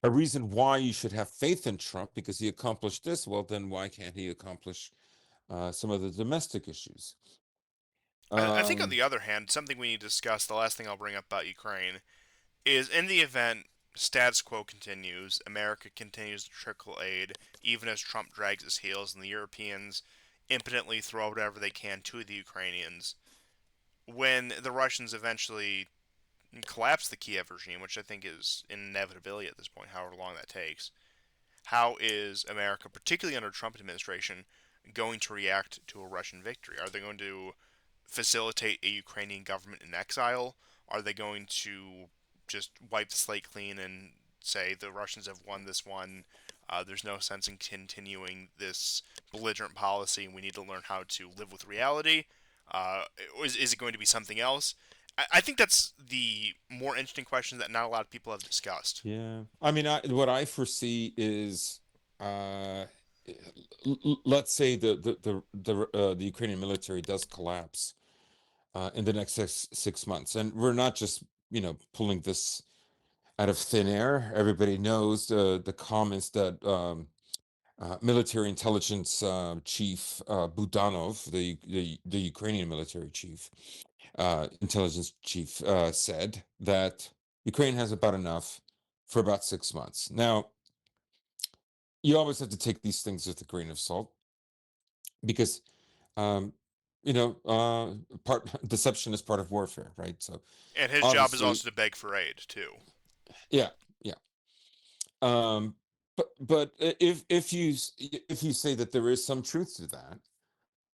reason why you should have faith in Trump, because he accomplished this. Well, then why can't he accomplish some of the domestic issues? I think on Um, the other hand, something we need to discuss, the last thing I'll bring up about Ukraine, is in the event status quo continues, America continues to trickle aid, even as Trump drags his heels and the Europeans impotently throw whatever they can to the Ukrainians. When the Russians eventually collapse the Kiev regime, which I think is an inevitability at this point, however long that takes, how is America, particularly under Trump administration, going to react to a Russian victory? Are they going to facilitate a Ukrainian government in exile? Are they going to just wipe the slate clean and say the Russians have won this one? There's no sense in continuing this belligerent policy. We need to learn how to live with reality. Uh, is it going to be something else? I think that's the more interesting question that not a lot of people have discussed. yeah, I mean, what I foresee is, uh, let's say the Ukrainian military does collapse in the next six months, and we're not just pulling this out of thin air. Everybody knows the comments that military intelligence chief Budanov, the Ukrainian military chief, intelligence chief, said that Ukraine has about enough for about 6 months. Now, you always have to take these things with a grain of salt, because um, part deception is part of warfare, right? So And his job is obviously, also to beg for aid too. yeah, yeah. Um, but if you say that there is some truth to that,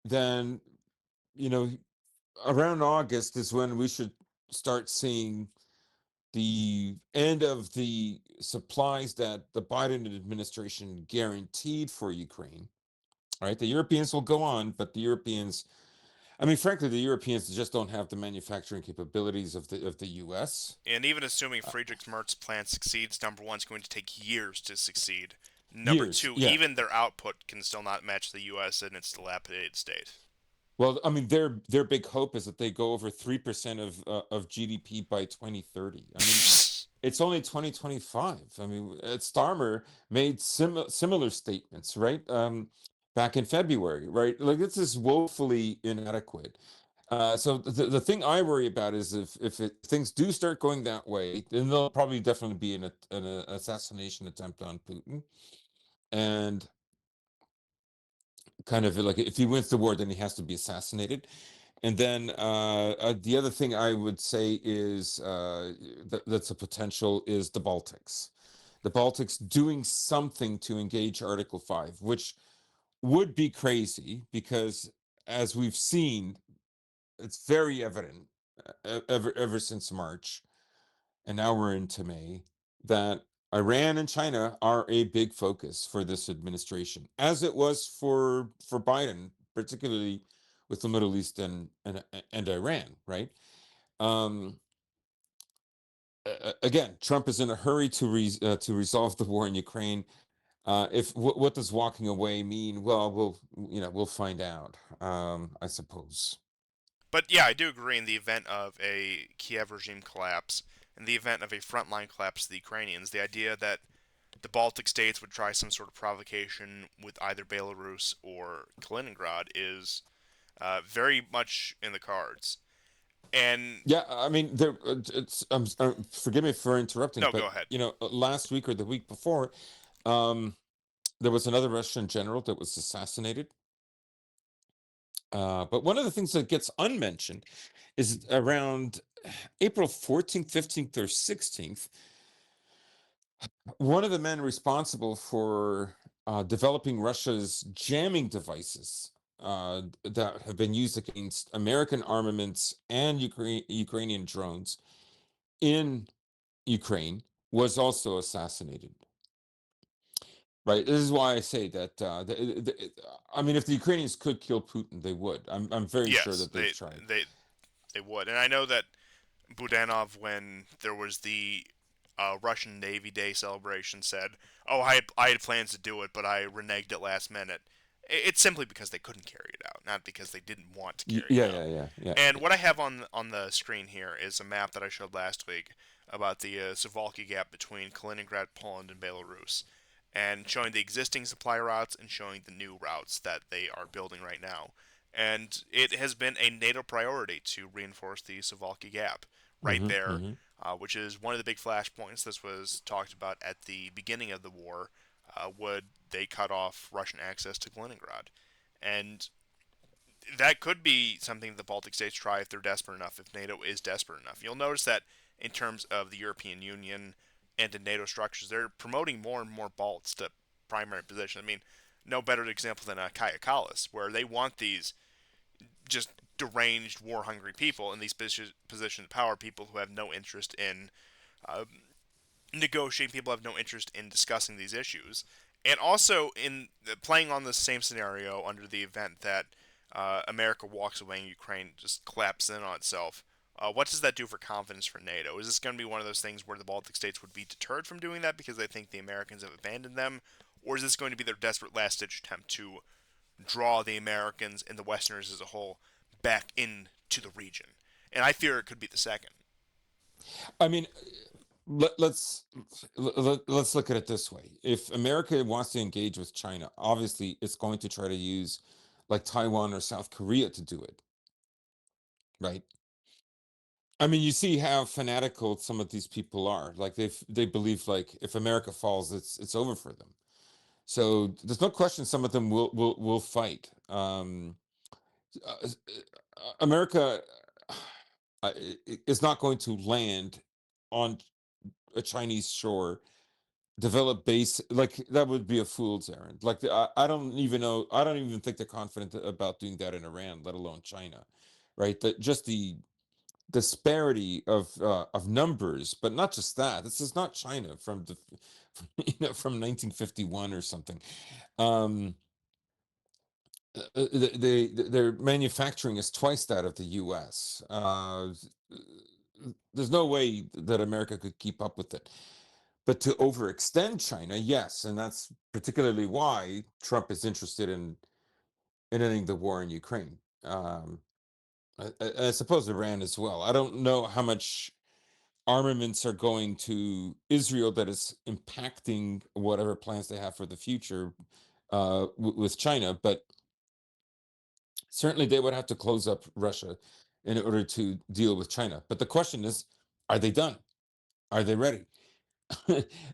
then you know around August is when we should start seeing the end of the supplies that the Biden administration guaranteed for Ukraine. Right, the Europeans will go on, but I mean, frankly, the Europeans just don't have the manufacturing capabilities of the U.S. And even assuming Friedrich Mertz's plan succeeds, number one, it's going to take years to succeed. Number Years, two, yeah. even their output can still not match the U.S. in its dilapidated state. Well, I mean, their big hope is that they go over 3% of GDP by 2030. I mean, it's only 2025. I mean, Starmer made similar statements, right? back in February, right? Like this is woefully inadequate. So the thing I worry about is things do start going that way, then there'll probably definitely be an assassination attempt on Putin, and kind of like if he wins the war, then he has to be assassinated. And then the other thing I would say is that's a potential is the Baltics. The Baltics doing something to engage Article 5, which would be crazy because, as we've seen, it's very evident ever since March, and now we're into May, that Iran and China are a big focus for this administration, as it was for Biden, particularly with the Middle East and Iran, right? Um, Again, Trump is in a hurry to resolve the war in Ukraine. If what does walking away mean? Well, we'll find out. I suppose. But yeah, I do agree in the event of a Kiev regime collapse, in the event of a frontline collapse of the Ukrainians, the idea that the Baltic states would try some sort of provocation with either Belarus or Kaliningrad is very much in the cards. And Yeah, I mean, it's. Forgive me for interrupting, no, go but ahead. last week or the week before, um, there was another Russian general that was assassinated. But one of the things that gets unmentioned is around April 14th, 15th, or 16th, one of the men responsible for developing Russia's jamming devices that have been used against American armaments and Ukrainian drones in Ukraine was also assassinated. Right. This is why I say that. I mean, if the Ukrainians could kill Putin, they would. I'm very sure Yes, that they've tried. they would, and I know that Budanov, when there was the Russian Navy Day celebration, said, "Oh, I had plans to do it, but I reneged at last minute." It's simply because they couldn't carry it out, not because they didn't want to carry it Yeah, out. yeah, yeah, yeah. And what I have on the screen here is a map that I showed last week about the Suwalki Gap between Kaliningrad, Poland, and Belarus, and showing the existing supply routes and showing the new routes that they are building right now. And it has been a NATO priority to reinforce the Suwalki Gap right Hmm, there, hmm. which is one of the big flashpoints. This was talked about at the beginning of the war. Would they cut off Russian access to Kaliningrad? And that could be something the Baltic states try if they're desperate enough, if NATO is desperate enough. You'll notice that in terms of the European Union and the NATO structures, they're promoting more and more Balts to primary positions. I mean, no better example than Kaya Kalas, where they want these just deranged, war-hungry people in these positions of power, people who have no interest in uh, negotiating, people have no interest in discussing these issues. And also in playing on the same scenario under the event that America walks away and Ukraine just collapses in on itself. What does that do for confidence for NATO? Is this going to be one of those things where the Baltic states would be deterred from doing that because they think the Americans have abandoned them? Or is this going to be their desperate last ditch attempt to draw the Americans and the Westerners as a whole back into the region? And I fear it could be the second. I mean, let's look at it this way. If America wants to engage with China, obviously it's going to try to use like Taiwan or South Korea to do it, right? I mean, you see how fanatical some of these people are. Like they believe like if America falls, it's over for them. So there's no question some of them will fight. America is not going to land on a Chinese shore, develop base like that would be a fool's errand. Like I don't even know. I don't even think they're confident about doing that in Iran, let alone China, right? That just the disparity of numbers, but not just that. This is not China from the from 1951 or something. Um, their manufacturing is twice that of the U.S. There's no way that America could keep up with it. But to overextend China, yes, and that's particularly why Trump is interested in ending the war in Ukraine. I suppose Iran as well. I don't know how much armaments are going to Israel that is impacting whatever plans they have for the future. with China, but certainly they would have to close up Russia in order to deal with China. But the question is, are they done? Are they ready?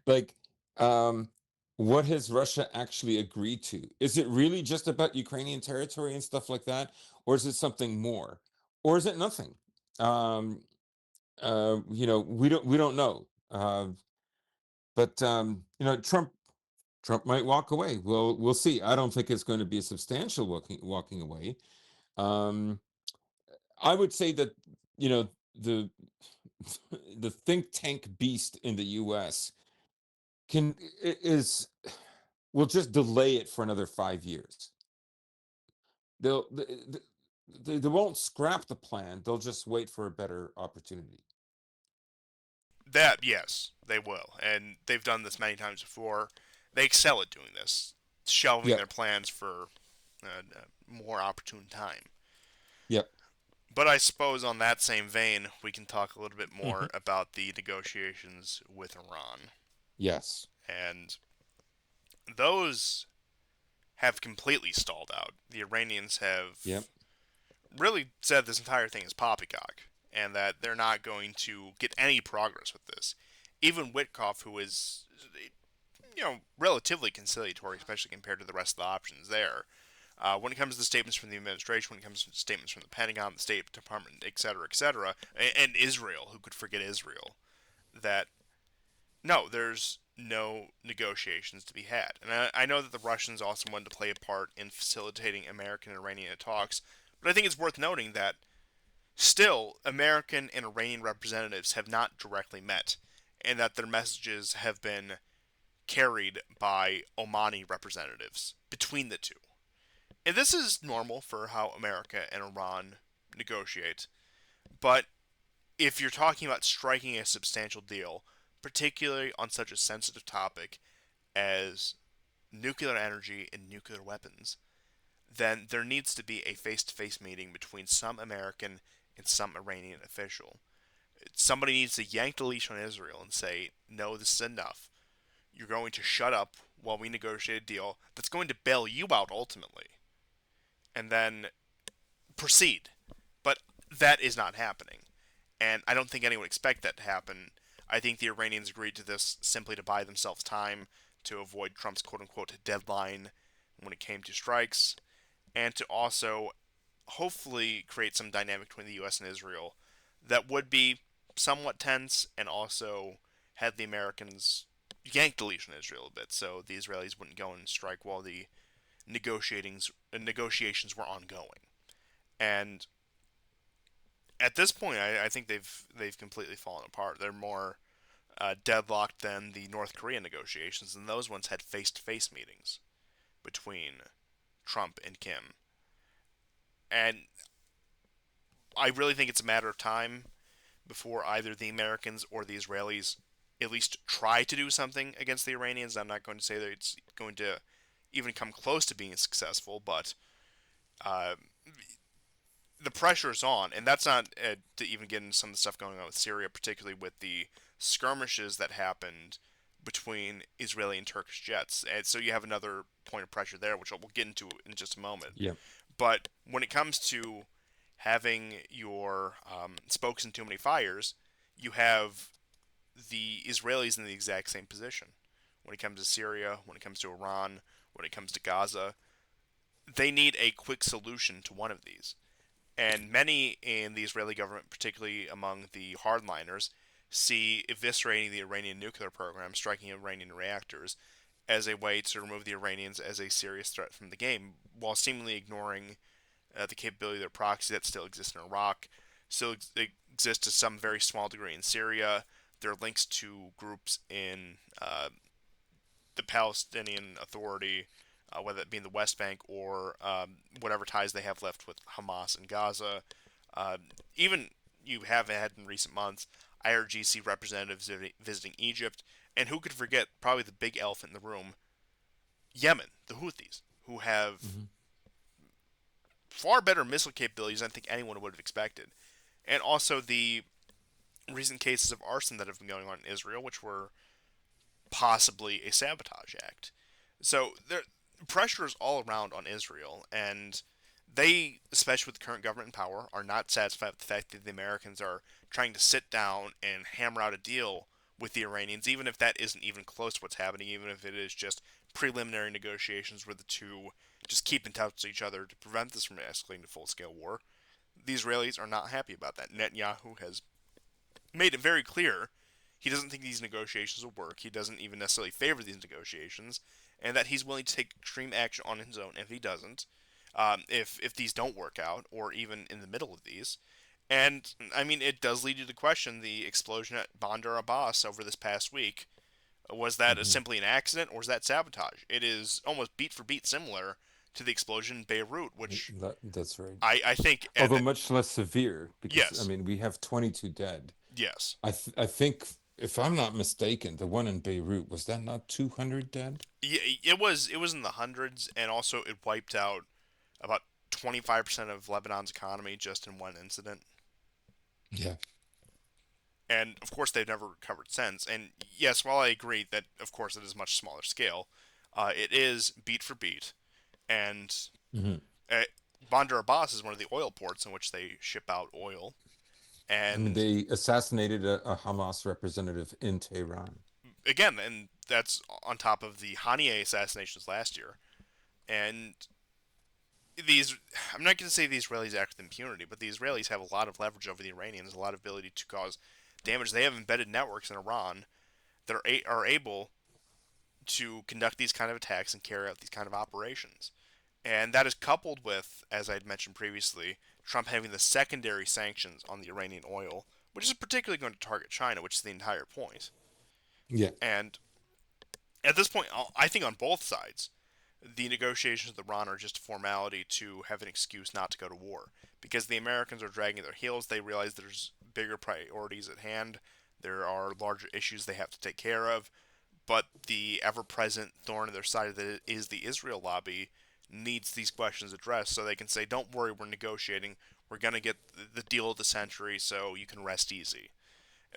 Like, um, what has Russia actually agreed to? Is it really just about Ukrainian territory and stuff like that, or is it something more, or is it nothing? Um, we don't know. But Trump might walk away. We'll see. I don't think it's going to be a substantial walking away. Um, I would say that the the think tank beast in the U.S. can is will just delay it for another 5 years. They'll they won't scrap the plan. They'll just wait for a better opportunity. That, yes, they will. And they've done this many times before. They excel at doing this, shelving their Yep. plans for a more opportune time. Yep. But I suppose on that same vein, we can talk a little bit Hmm. more about the negotiations with Iran. Yes. And those have completely stalled out. The Iranians have Yep. really said this entire thing is poppycock, and that they're not going to get any progress with this. Even Witkoff, who is, relatively conciliatory, especially compared to the rest of the options there, when it comes to the statements from the administration, when it comes to statements from the Pentagon, the State Department, et cetera, and Israel, who could forget Israel, that no, there's no negotiations to be had. And I know that the Russians also wanted to play a part in facilitating American and Iranian talks, but I think it's worth noting that still, American and Iranian representatives have not directly met, and that their messages have been carried by Omani representatives between the two. And this is normal for how America and Iran negotiate, but if you're talking about striking a substantial deal, particularly on such a sensitive topic as nuclear energy and nuclear weapons, then there needs to be a face to face meeting between some American and some Iranian official. Somebody needs to yank the leash on Israel and say, no, this is enough. You're going to shut up while we negotiate a deal that's going to bail you out ultimately, and then proceed. But that is not happening. And I don't think anyone expect that to happen. I think the Iranians agreed to this simply to buy themselves time to avoid Trump's quote unquote deadline when it came to strikes, and to also hopefully create some dynamic between the U.S. and Israel that would be somewhat tense and also had the Americans yank the leash on Israel a bit so the Israelis wouldn't go and strike while the negotiations were ongoing. And at this point, I think they've completely fallen apart. They're more deadlocked than the North Korean negotiations, and those ones had face-to-face meetings between Trump and Kim. And I really think it's a matter of time before either the Americans or the Israelis at least try to do something against the Iranians. I'm not going to say that it's going to even come close to being successful, but uh, the pressure is on, and that's not to even get into some of the stuff going on with Syria, particularly with the skirmishes that happened between Israeli and Turkish jets. And so you have another point of pressure there, which we'll get into in just a moment. Yep. But when it comes to having your spokes in too many fires, you have the Israelis in the exact same position. When it comes to Syria, when it comes to Iran, when it comes to Gaza, they need a quick solution to one of these. And many in the Israeli government, particularly among the hardliners, see eviscerating the Iranian nuclear program, striking Iranian reactors, as a way to remove the Iranians as a serious threat from the game, while seemingly ignoring the capability of their proxy that still exists in Iraq, still exists to some very small degree in Syria. There are links to groups in the Palestinian Authority, whether it be in the West Bank or whatever ties they have left with Hamas and Gaza. Uh, Even you have had in recent months IRGC representatives visiting Egypt, and who could forget probably the big elephant in the room, Yemen, the Houthis, who have Hmm. far better missile capabilities than I think anyone would have expected. And also the recent cases of arson that have been going on in Israel, which were possibly a sabotage act. So pressure is all around on Israel, and they, especially with the current government in power, are not satisfied with the fact that the Americans are trying to sit down and hammer out a deal with the Iranians, even if that isn't even close to what's happening, even if it is just preliminary negotiations where the two just keep in touch with each other to prevent this from escalating to full scale war. The Israelis are not happy about that. Netanyahu has made it very clear he doesn't think these negotiations will work. He doesn't even necessarily favor these negotiations, and that he's willing to take extreme action on his own if he doesn't, if these don't work out, or even in the middle of these. And I mean, it does lead you to question the explosion at Bandar Abbas over this past week. Was that Mhm. simply an accident, or was that sabotage? It is almost beat for beat similar to the explosion in Beirut, which That's right. I think at Although the, much less severe, because I yes, mean we have 22 dead. yes, I think, if I'm not mistaken, the one in Beirut, was that not 200 dead? yeah, it was in the hundreds, and also it wiped out about 25% of Lebanon's economy just in one incident. Yeah. And of course, they've never recovered since. And yes, while I agree that of course it is much smaller scale, it is beat for beat. And Hmm. uh, Bandar Abbas is one of the oil ports in which they ship out oil. I mean, And they assassinated a Hamas representative in Tehran. again, and that's on top of the Haniyeh assassinations last year. And these, I'm not going to say the Israelis act with impunity, but the Israelis have a lot of leverage over the Iranians, a lot of ability to cause damage. They have embedded networks in Iran that are able to conduct these kind of attacks and carry out these kind of operations. And that is coupled with, as I had mentioned previously, Trump having the secondary sanctions on the Iranian oil, which is particularly going to target China, which is the entire point. Yeah. And at this point, I think on both sides, the negotiations with Iran are just a formality to have an excuse not to go to war. Because the Americans are dragging their heels, they realize there's bigger priorities at hand, there are larger issues they have to take care of, but the ever-present thorn in their side that is the Israel lobby needs these questions addressed so they can say, "Don't worry, we're negotiating. We're gonna get the deal of the century, so you can rest easy."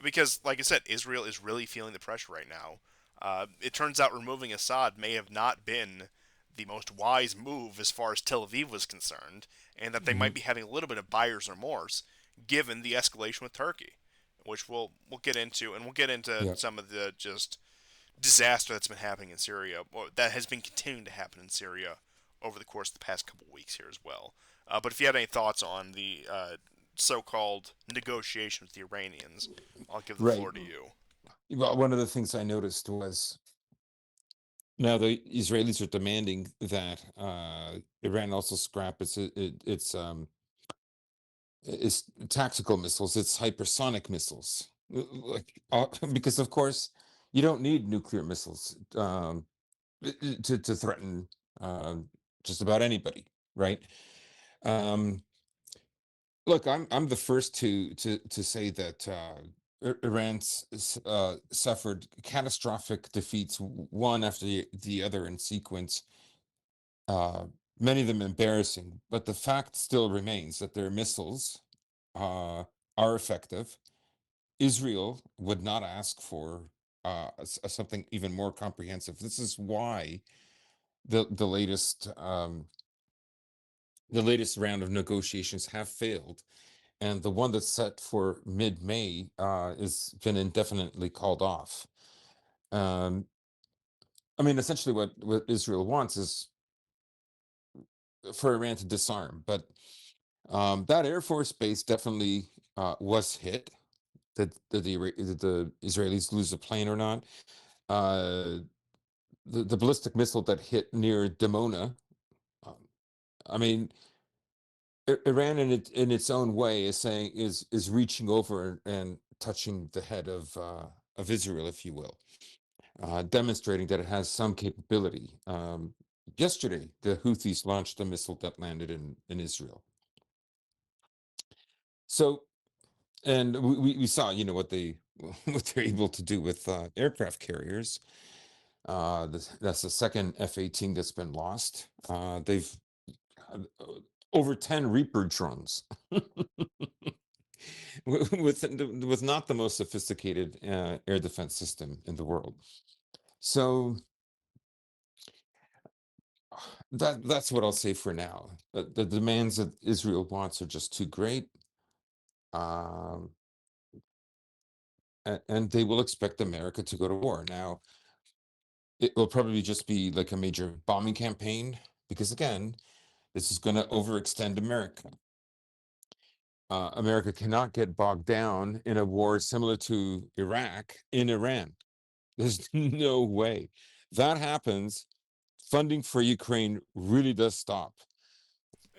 Because, like I said, Israel is really feeling the pressure right now. It turns out removing Assad may have not been the most wise move as far as Tel Aviv was concerned, and that they Hmm. might be having a little bit of buyer's remorse given the escalation with Turkey, which we'll get into, and we'll get into Yeah. some of the just disaster that's been happening in Syria, or that has been continuing to happen in Syria over the course of the past couple of weeks here as well. But if you had any thoughts on the so-called negotiation with the Iranians, I'll give the Right. floor to you. Well, one of the things I noticed was, now the Israelis are demanding that Iran also scrap its tactical missiles, its hypersonic missiles, because of course you don't need nuclear missiles to threaten um, just about anybody, right? Um, Look, I'm the first to say that Iran suffered catastrophic defeats, one after the other in sequence, uh, many of them embarrassing. But the fact still remains that their missiles uh, are effective. Israel would not ask for something even more comprehensive. This is why the latest round of negotiations have failed, and the one that's set for mid-May is been indefinitely called off. Um, I mean, essentially, what Israel wants is for Iran to disarm, but that Air Force base definitely was hit. Did the Israelis lose a plane or not? Uh, the ballistic missile that hit near Dimona. Um, I mean, Iran in its own way is reaching over and touching the head of Israel, if you will, demonstrating that it has some capability. Yesterday, the Houthis launched a missile that landed in Israel. So, and we saw, what they what they're able to do with aircraft carriers. That's the second F-18 that's been lost. They've uh, over 10 Reaper drones with not the most sophisticated air defense system in the world. So that's what I'll say for now. The demands that Israel wants are just too great, um, and they will expect America to go to war. Now, it will probably just be like a major bombing campaign because, again, this is going to overextend America. America cannot get bogged down in a war similar to Iraq in Iran. There's no way. That happens, funding for Ukraine really does stop.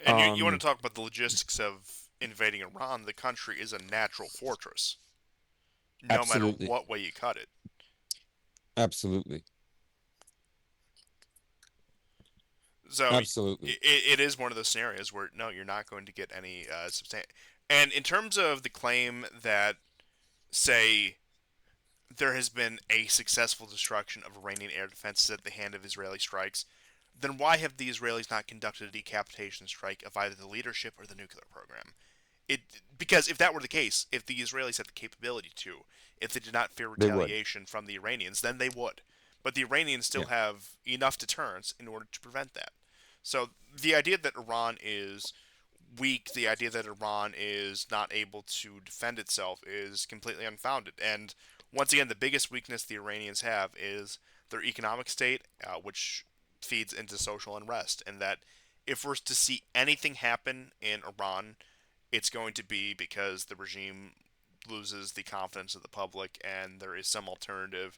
And you want Um, to talk about the logistics of invading Iran? The country is a natural fortress, no matter Absolutely, what way you cut it. absolutely, So absolutely. it is one of those scenarios where no, you're not going to get any substantial. And in terms of the claim that, say, there has been a successful destruction of Iranian air defenses at the hand of Israeli strikes, then why have the Israelis not conducted a decapitation strike of either the leadership or the nuclear program? It Because if that were the case, if the Israelis had the capability to, if they did not fear They would. retaliation from the Iranians, then they would. But the Iranians still Yeah, have enough deterrence in order to prevent that. So the idea that Iran is weak, the idea that Iran is not able to defend itself is completely unfounded. And once again, the biggest weakness the Iranians have is their economic state, which feeds into social unrest. And that if we're to see anything happen in Iran, it's going to be because the regime loses the confidence of the public and there is some alternative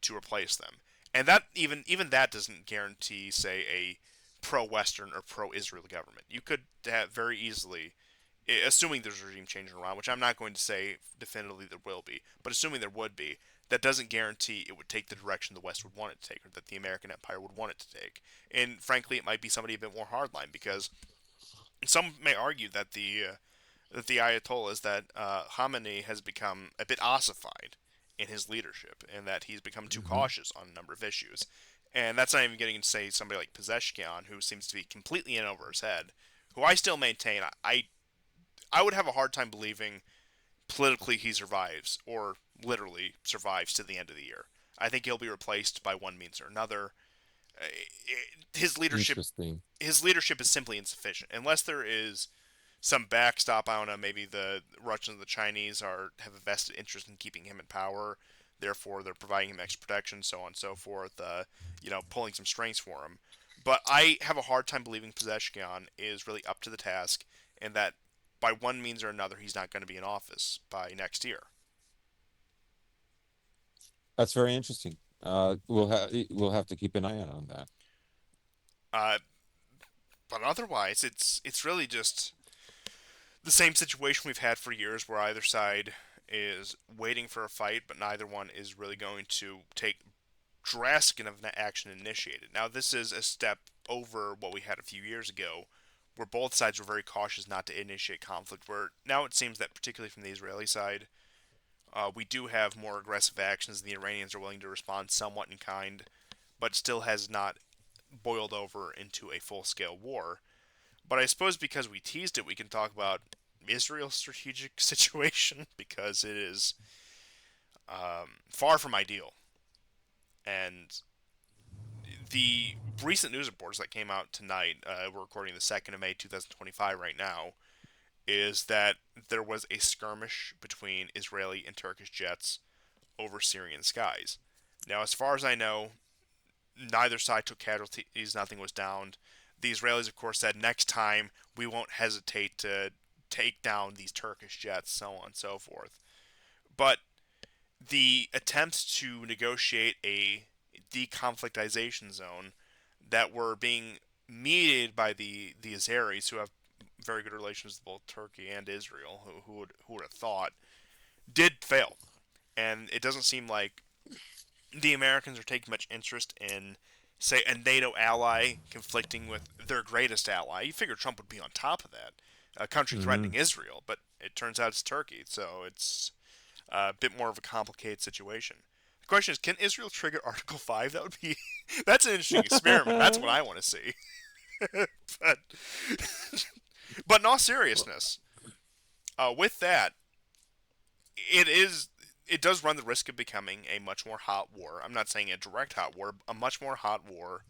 to replace them. And that even that doesn't guarantee, say, a pro-Western or pro-Israel government. You could have very easily, assuming there's a regime change in Iran, which I'm not going to say definitively there will be, but assuming there would be, that doesn't guarantee it would take the direction the West would want it to take, or that the American empire would want it to take. And frankly, it might be somebody a bit more hardline, because some may argue that the Ayatollahs, that Khamenei has become a bit ossified in his leadership, and that he's become too hmm cautious on a number of issues. And that's not even getting to say somebody like Pezeshkian, who seems to be completely in over his head, who I still maintain I would have a hard time believing politically he survives, or literally survives to the end of the year. I think he'll be replaced by one means or another. Uh, His leadership interesting. his leadership is simply insufficient unless there is some backstop. I don't know. Maybe the Russians and the Chinese have a vested interest in keeping him in power. Therefore, they're providing him extra protection, so on and so forth. Pulling some strings for him. But I have a hard time believing Pezeshkian is really up to the task, and that by one means or another, he's not going to be in office by next year. That's very interesting. We'll have to keep an eye out on that. Uh, but otherwise, it's really just the same situation we've had for years, where either side is waiting for a fight, but neither one is really going to take drastic enough action initiated. Now, this is a step over what we had a few years ago, where both sides were very cautious not to initiate conflict. Where now it seems that, particularly from the Israeli side, we do have more aggressive actions, and the Iranians are willing to respond somewhat in kind, but still has not boiled over into a full scale war. But I suppose because we teased it, we can talk about Israel's strategic situation, because it is far from ideal. And the recent news reports that came out tonight, we're recording the 2nd of May 2025 right now, is that there was a skirmish between Israeli and Turkish jets over Syrian skies. Now, as far as I know, neither side took casualties, nothing was downed. The Israelis, of course, said next time we won't hesitate to take down these Turkish jets, so on and so forth. But the attempts to negotiate a deconflictization zone that were being mediated by the Azeris, who have very good relations with both Turkey and Israel, who would have thought, did fail. And it doesn't seem like the Americans are taking much interest in, say, a NATO ally conflicting with their greatest ally. You figure Trump would be on top of that, a country hmm threatening Israel, but it turns out it's Turkey, so it's a bit more of a complicated situation. The question is, can Israel trigger Article 5? That would be that's an interesting experiment. That's what I want to see. but but in all seriousness, with that, it does run the risk of becoming a much more hot war. I'm not saying a direct hot war, a much more hot war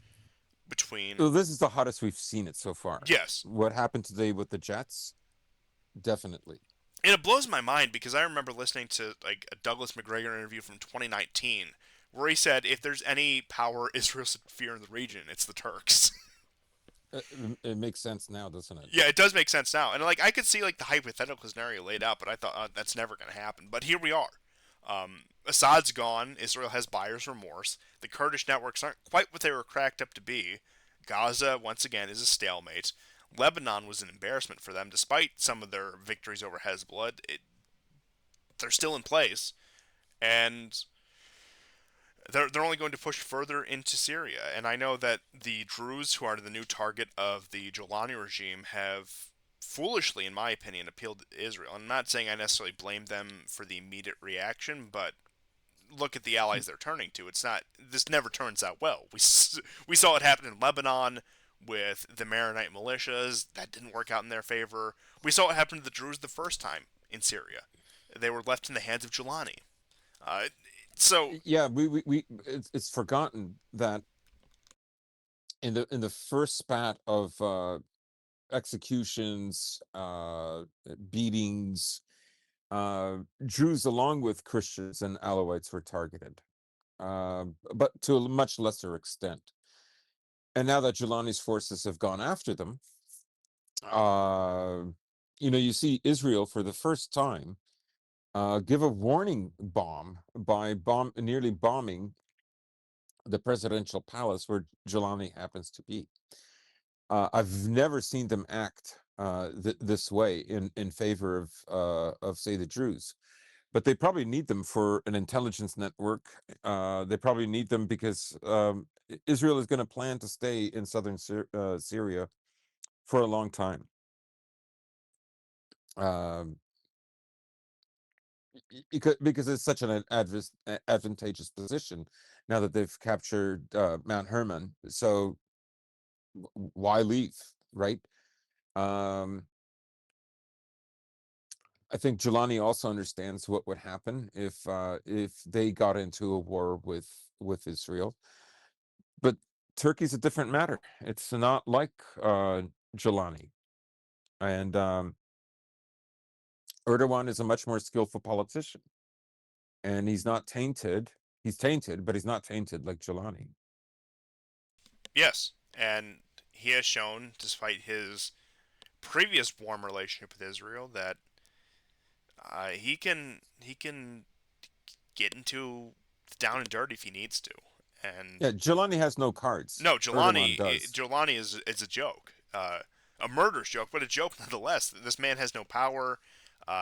between. Well, this is the hottest we've seen it so far. Yes, What happened today with the Jets? Definitely. and it blows my mind because I remember listening to like a Douglas McGregor interview from 2019 where he said if there's any power Israel should fear in the region, it's the Turks. It makes sense now, doesn't it? Yeah, it does make sense now, and like I could see like the hypothetical scenario laid out, but I thought that's never going to happen. But here we are. Assad's gone. Israel has buyer's remorse. The Kurdish networks aren't quite what they were cracked up to be. Gaza once again is a stalemate. Lebanon was an embarrassment for them, despite some of their victories over Hezbollah. They're still in place, and they're only going to push further into Syria. And I know that the Druze, who are the new target of the Jolani regime, have foolishly, in my opinion, appealed to Israel. I'm not saying I necessarily blame them for the immediate reaction, but look at the allies they're turning to. It's not. This never turns out well. We saw it happen in Lebanon with the Maronite militias. That didn't work out in their favor. We saw it happen to the Druze the first time in Syria. They were left in the hands of Jolani. Uh, so Yeah, it's forgotten that in the first spat of executions, beatings, Jews along with Christians and Alawites were targeted, but to a much lesser extent. And now that Jelani's forces have gone after them, uh, you see Israel for the first time give a warning bomb by nearly bombing the presidential palace where Jelani happens to be. I've never seen them act this way in favor of say the Druze, but they probably need them for an intelligence network. They probably need them because Israel is going to plan to stay in southern Syria for a long time. Um, because it's such an advantageous position now that they've captured Mount Hermon. So why leave, right? Um, I think Jelani also understands what would happen if they got into a war with Israel. But Turkey's a different matter. It's not like Jelani, and Erdogan is a much more skillful politician, and he's not tainted. He's tainted, but he's not tainted like Jelani. yes, and he has shown, despite his previous warm relationship with Israel, that he can get into down and dirty if he needs to. And Yeah, Jelani has no cards. no, Erdogan does. Jelani is a joke, a murderous joke, but a joke nonetheless. This man has no power.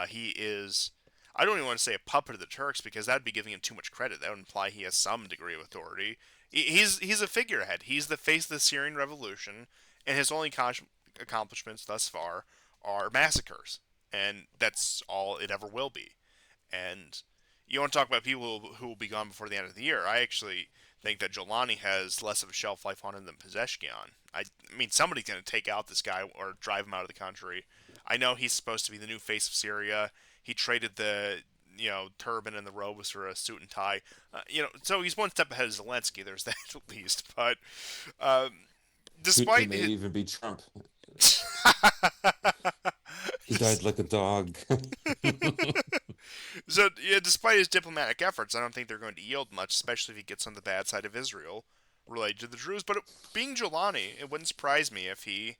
He is. I don't even want to say a puppet of the Turks because that'd be giving him too much credit. That would imply he has some degree of authority. He's a figurehead. He's the face of the Syrian revolution, and his only accomplishments thus far are massacres, and that's all it ever will be. And you want to talk about people who will be gone before the end of the year. I actually think that Jolani has less of a shelf life on him than Pezeshkian. I mean, somebody's going to take out this guy or drive him out of the country. I know he's supposed to be the new face of Syria. He traded the turban and the robes for a suit and tie. So he's one step ahead of Zelensky. There's that at least. But um, It despite may his, even be Trump. He died like a dog. So, yeah, despite his diplomatic efforts, I don't think they're going to yield much, especially if he gets on the bad side of Israel related to the Druze. But being Jelani, it wouldn't surprise me if he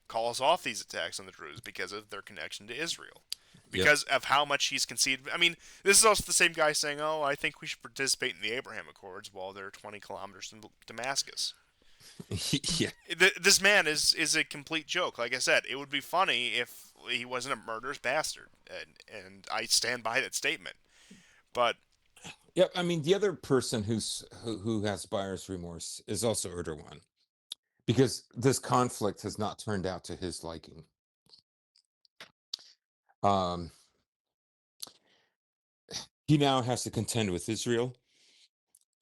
calls off these attacks on the Druze because of their connection to Israel. Yep. Because of how much he's conceded. I mean, this is also the same guy saying, oh, I think we should participate in the Abraham Accords while they're 20 kilometers from Damascus. Yeah. This man is a complete joke. Like I said, it would be funny if he wasn't a murderous bastard. And I stand by that statement. But Yeah, I mean, the other person who has buyer's remorse is also Erdogan, because this conflict has not turned out to his liking. Um, he now has to contend with Israel.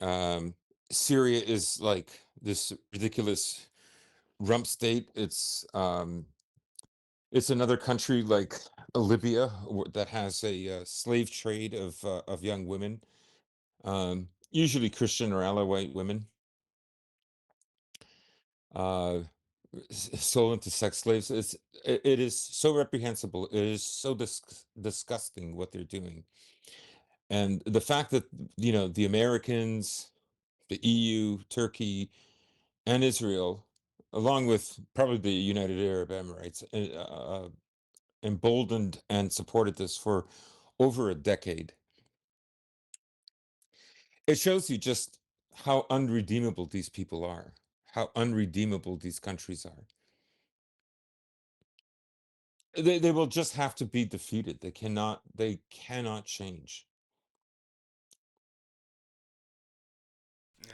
Um, Syria is like this ridiculous rump state. It's another country like Libya that has a slave trade of young women, usually Christian or Alawite women. uh, sold into sex slaves. It is so reprehensible. It is so disgusting what they're doing, and the fact that the Americans, the EU, Turkey, and Israel, along with probably the United Arab Emirates, emboldened and supported this for over a decade. It shows you just how unredeemable these people are, how unredeemable these countries are. They will just have to be defeated. They cannot change.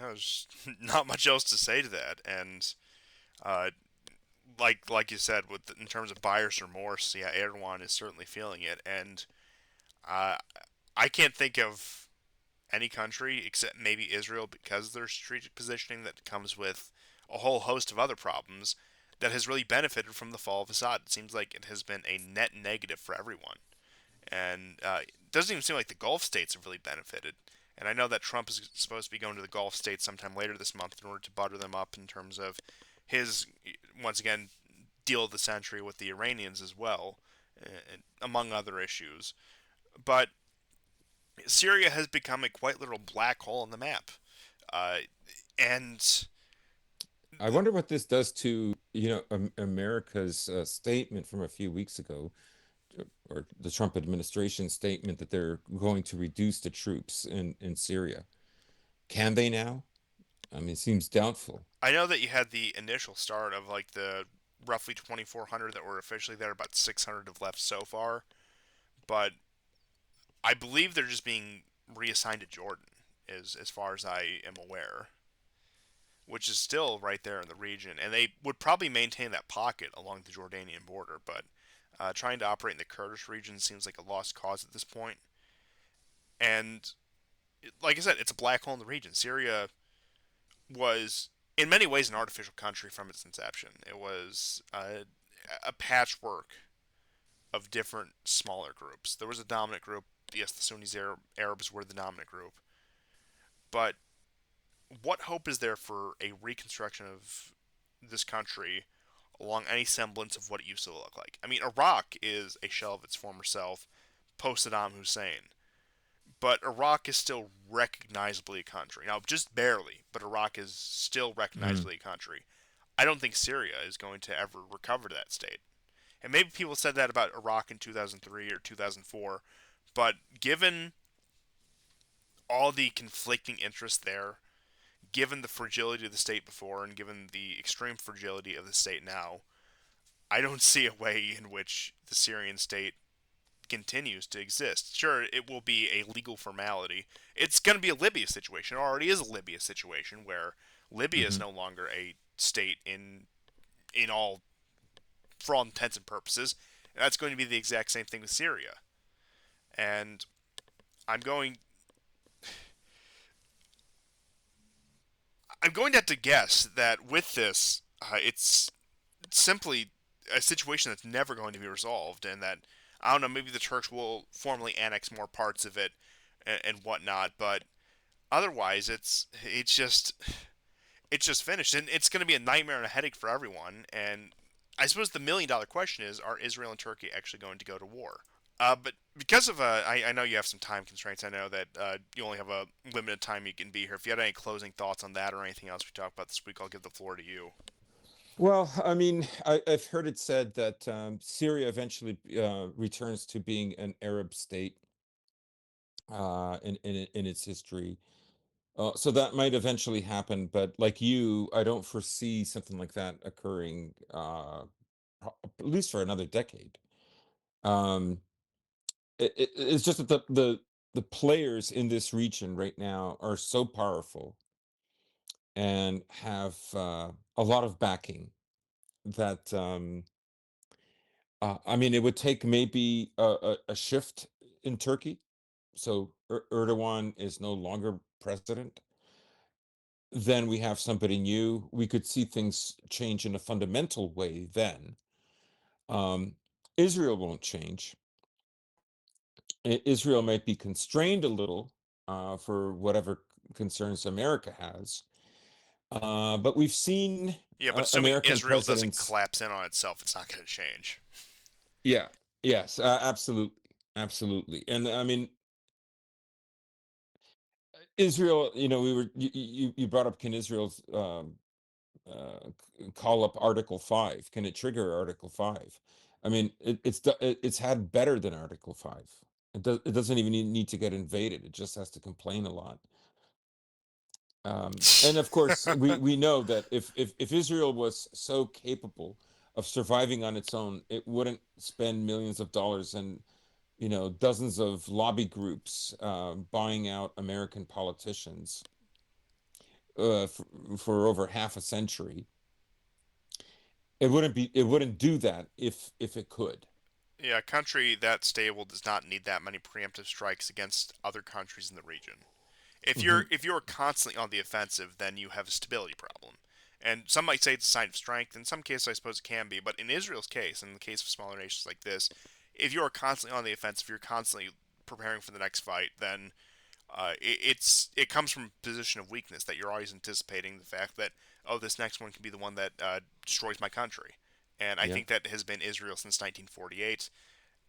There's not much else to say to that, and uh, like you said, with in terms of buyer's remorse, yeah, Erdogan is certainly feeling it, and uh, I can't think of any country except maybe Israel because of their strategic positioning that comes with a whole host of other problems that has really benefited from the fall of Assad. It seems like it has been a net negative for everyone, and it doesn't even seem like the Gulf states have really benefited. And I know that Trump is supposed to be going to the Gulf states sometime later this month in order to butter them up in terms of his, once again, deal of the century with the Iranians as well, among other issues. But Syria has become a quite literal black hole on the map. Uh, and I wonder what this does to America's statement from a few weeks ago, or the Trump administration statement that they're going to reduce the troops in Syria. Can they now? I mean, it seems doubtful. I know that you had the initial start of like the roughly 2,400 that were officially there, about 600 have left so far. But I believe they're just being reassigned to Jordan, as far as I am aware, which is still right there in the region, and they would probably maintain that pocket along the Jordanian border. But trying to operate in the Kurdish region seems like a lost cause at this point. And like I said, it's a black hole in the region. Syria was, in many ways, an artificial country from its inception. It was a patchwork of different smaller groups. There was a dominant group. Yes, the Sunnis Arabs were the dominant group. But what hope is there for a reconstruction of this country along any semblance of what it used to look like? I mean, Iraq is a shell of its former self, post Saddam Hussein. But Iraq is still recognizably a country. Now, just barely, but Iraq is still Mm. recognizably a country. I don't think Syria is going to ever recover to that state. And maybe people said that about Iraq in 2003 or 2004, but given all the conflicting interests there, given the fragility of the state before, and given the extreme fragility of the state now, I don't see a way in which the Syrian state continues to exist. Sure, it will be a legal formality. It's going to be a Libya situation. It already is a Libya situation where Libya is Hmm. no longer a state in all for all intents and purposes. And that's going to be the exact same thing with Syria. And I'm going I'm going to have to guess that with this, it's simply a situation that's never going to be resolved, and that I don't know. Maybe the Turks will formally annex more parts of it and whatnot, but otherwise, it's just finished, and it's going to be a nightmare and a headache for everyone. And I suppose the $1 million question is: are Israel and Turkey actually going to go to war? But because of I know you have some time constraints. I know that you only have a limited time you can be here. If you had any closing thoughts on that or anything else we talked about this week, I'll give the floor to you. Well, I mean, I've heard it said that Syria eventually returns to being an Arab state in its history. So that might eventually happen, but like you, I don't foresee something like that occurring, at least for another decade. Um, it's just that the players in this region right now are so powerful and have a lot of backing that I mean, it would take maybe a shift in Turkey. So Erdogan is no longer president. Then we have somebody new. We could see things change in a fundamental way then. Um, Israel won't change. Israel might be constrained a little for whatever concerns America has. But we've seen Yeah, but assuming American Israel doesn't presidents. collapse in on itself, it's not going to change. Yeah, yes, absolutely, absolutely. And I mean, Israel. You brought up, can Israel's call up Article 5? Can it trigger Article 5? I mean, it's had better than Article 5. It doesn't even need to get invaded. It just has to complain a lot. And of course, we know that if Israel was so capable of surviving on its own, it wouldn't spend millions of dollars and dozens of lobby groups buying out American politicians for over half a century. It wouldn't do that if it could. Yeah, a country that stable does not need that many preemptive strikes against other countries in the region. Hmm. If you're constantly on the offensive, then you have a stability problem. And some might say it's a sign of strength. In some cases, I suppose it can be. But in Israel's case, in the case of smaller nations like this, if you are constantly on the offensive, you're constantly preparing for the next fight, then it comes from a position of weakness that you're always anticipating the fact that, oh, this next one can be the one that destroys my country. And I Yeah. think that has been Israel since 1948,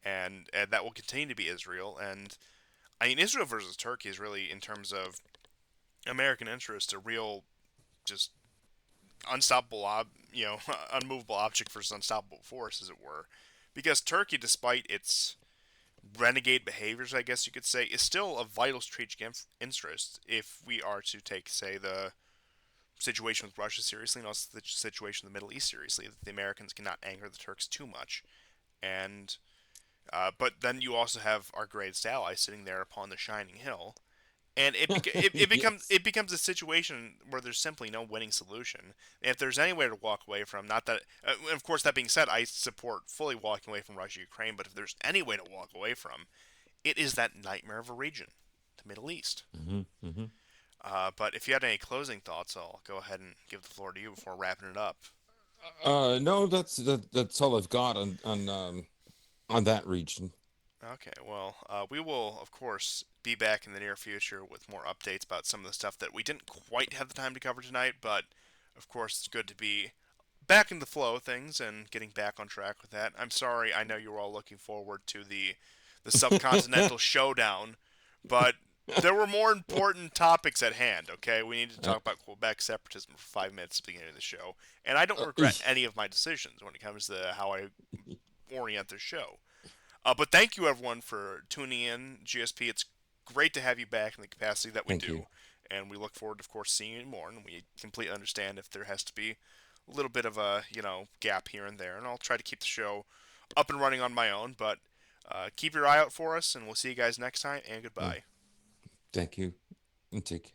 and that will continue to be Israel. And I mean, Israel versus Turkey is really, in terms of American interest, a real just unstoppable, unmovable object versus unstoppable force, as it were. Because Turkey, despite its renegade behaviors, I guess you could say, is still a vital strategic interest if we are to take, say, the situation with Russia seriously and also the situation in the Middle East seriously, that the Americans cannot anger the Turks too much. And but then you also have our greatest ally sitting there upon the shining hill, and Yes. it becomes a situation where there's simply no winning solution. And if there's any way to walk away from, not that, of course, that being said, I support fully walking away from Russia Ukraine, but if there's any way to walk away from, it is that nightmare of a region, the Middle East. Hmm. Hmm. But if you had any closing thoughts, I'll go ahead and give the floor to you before wrapping it up. No, that's all I've got on that region. Okay, well, we will, of course, be back in the near future with more updates about some of the stuff that we didn't quite have the time to cover tonight, but of course, it's good to be back in the flow of things and getting back on track with that. I'm sorry, I know you were all looking forward to the subcontinental showdown, but there were more important topics at hand, okay? We need to Uh, talk about Quebec separatism for 5 minutes at the beginning of the show, and I don't uh, regret any of my decisions when it comes to how I orient the show. But thank you everyone for tuning in, GSP. It's great to have you back in the capacity that we Thank you. do, and we look forward, of course, seeing you more. And we completely understand if there has to be a little bit of a gap here and there, and I'll try to keep the show up and running on my own. But keep your eye out for us, and we'll see you guys next time. And Yeah. goodbye. Thank you. And take care.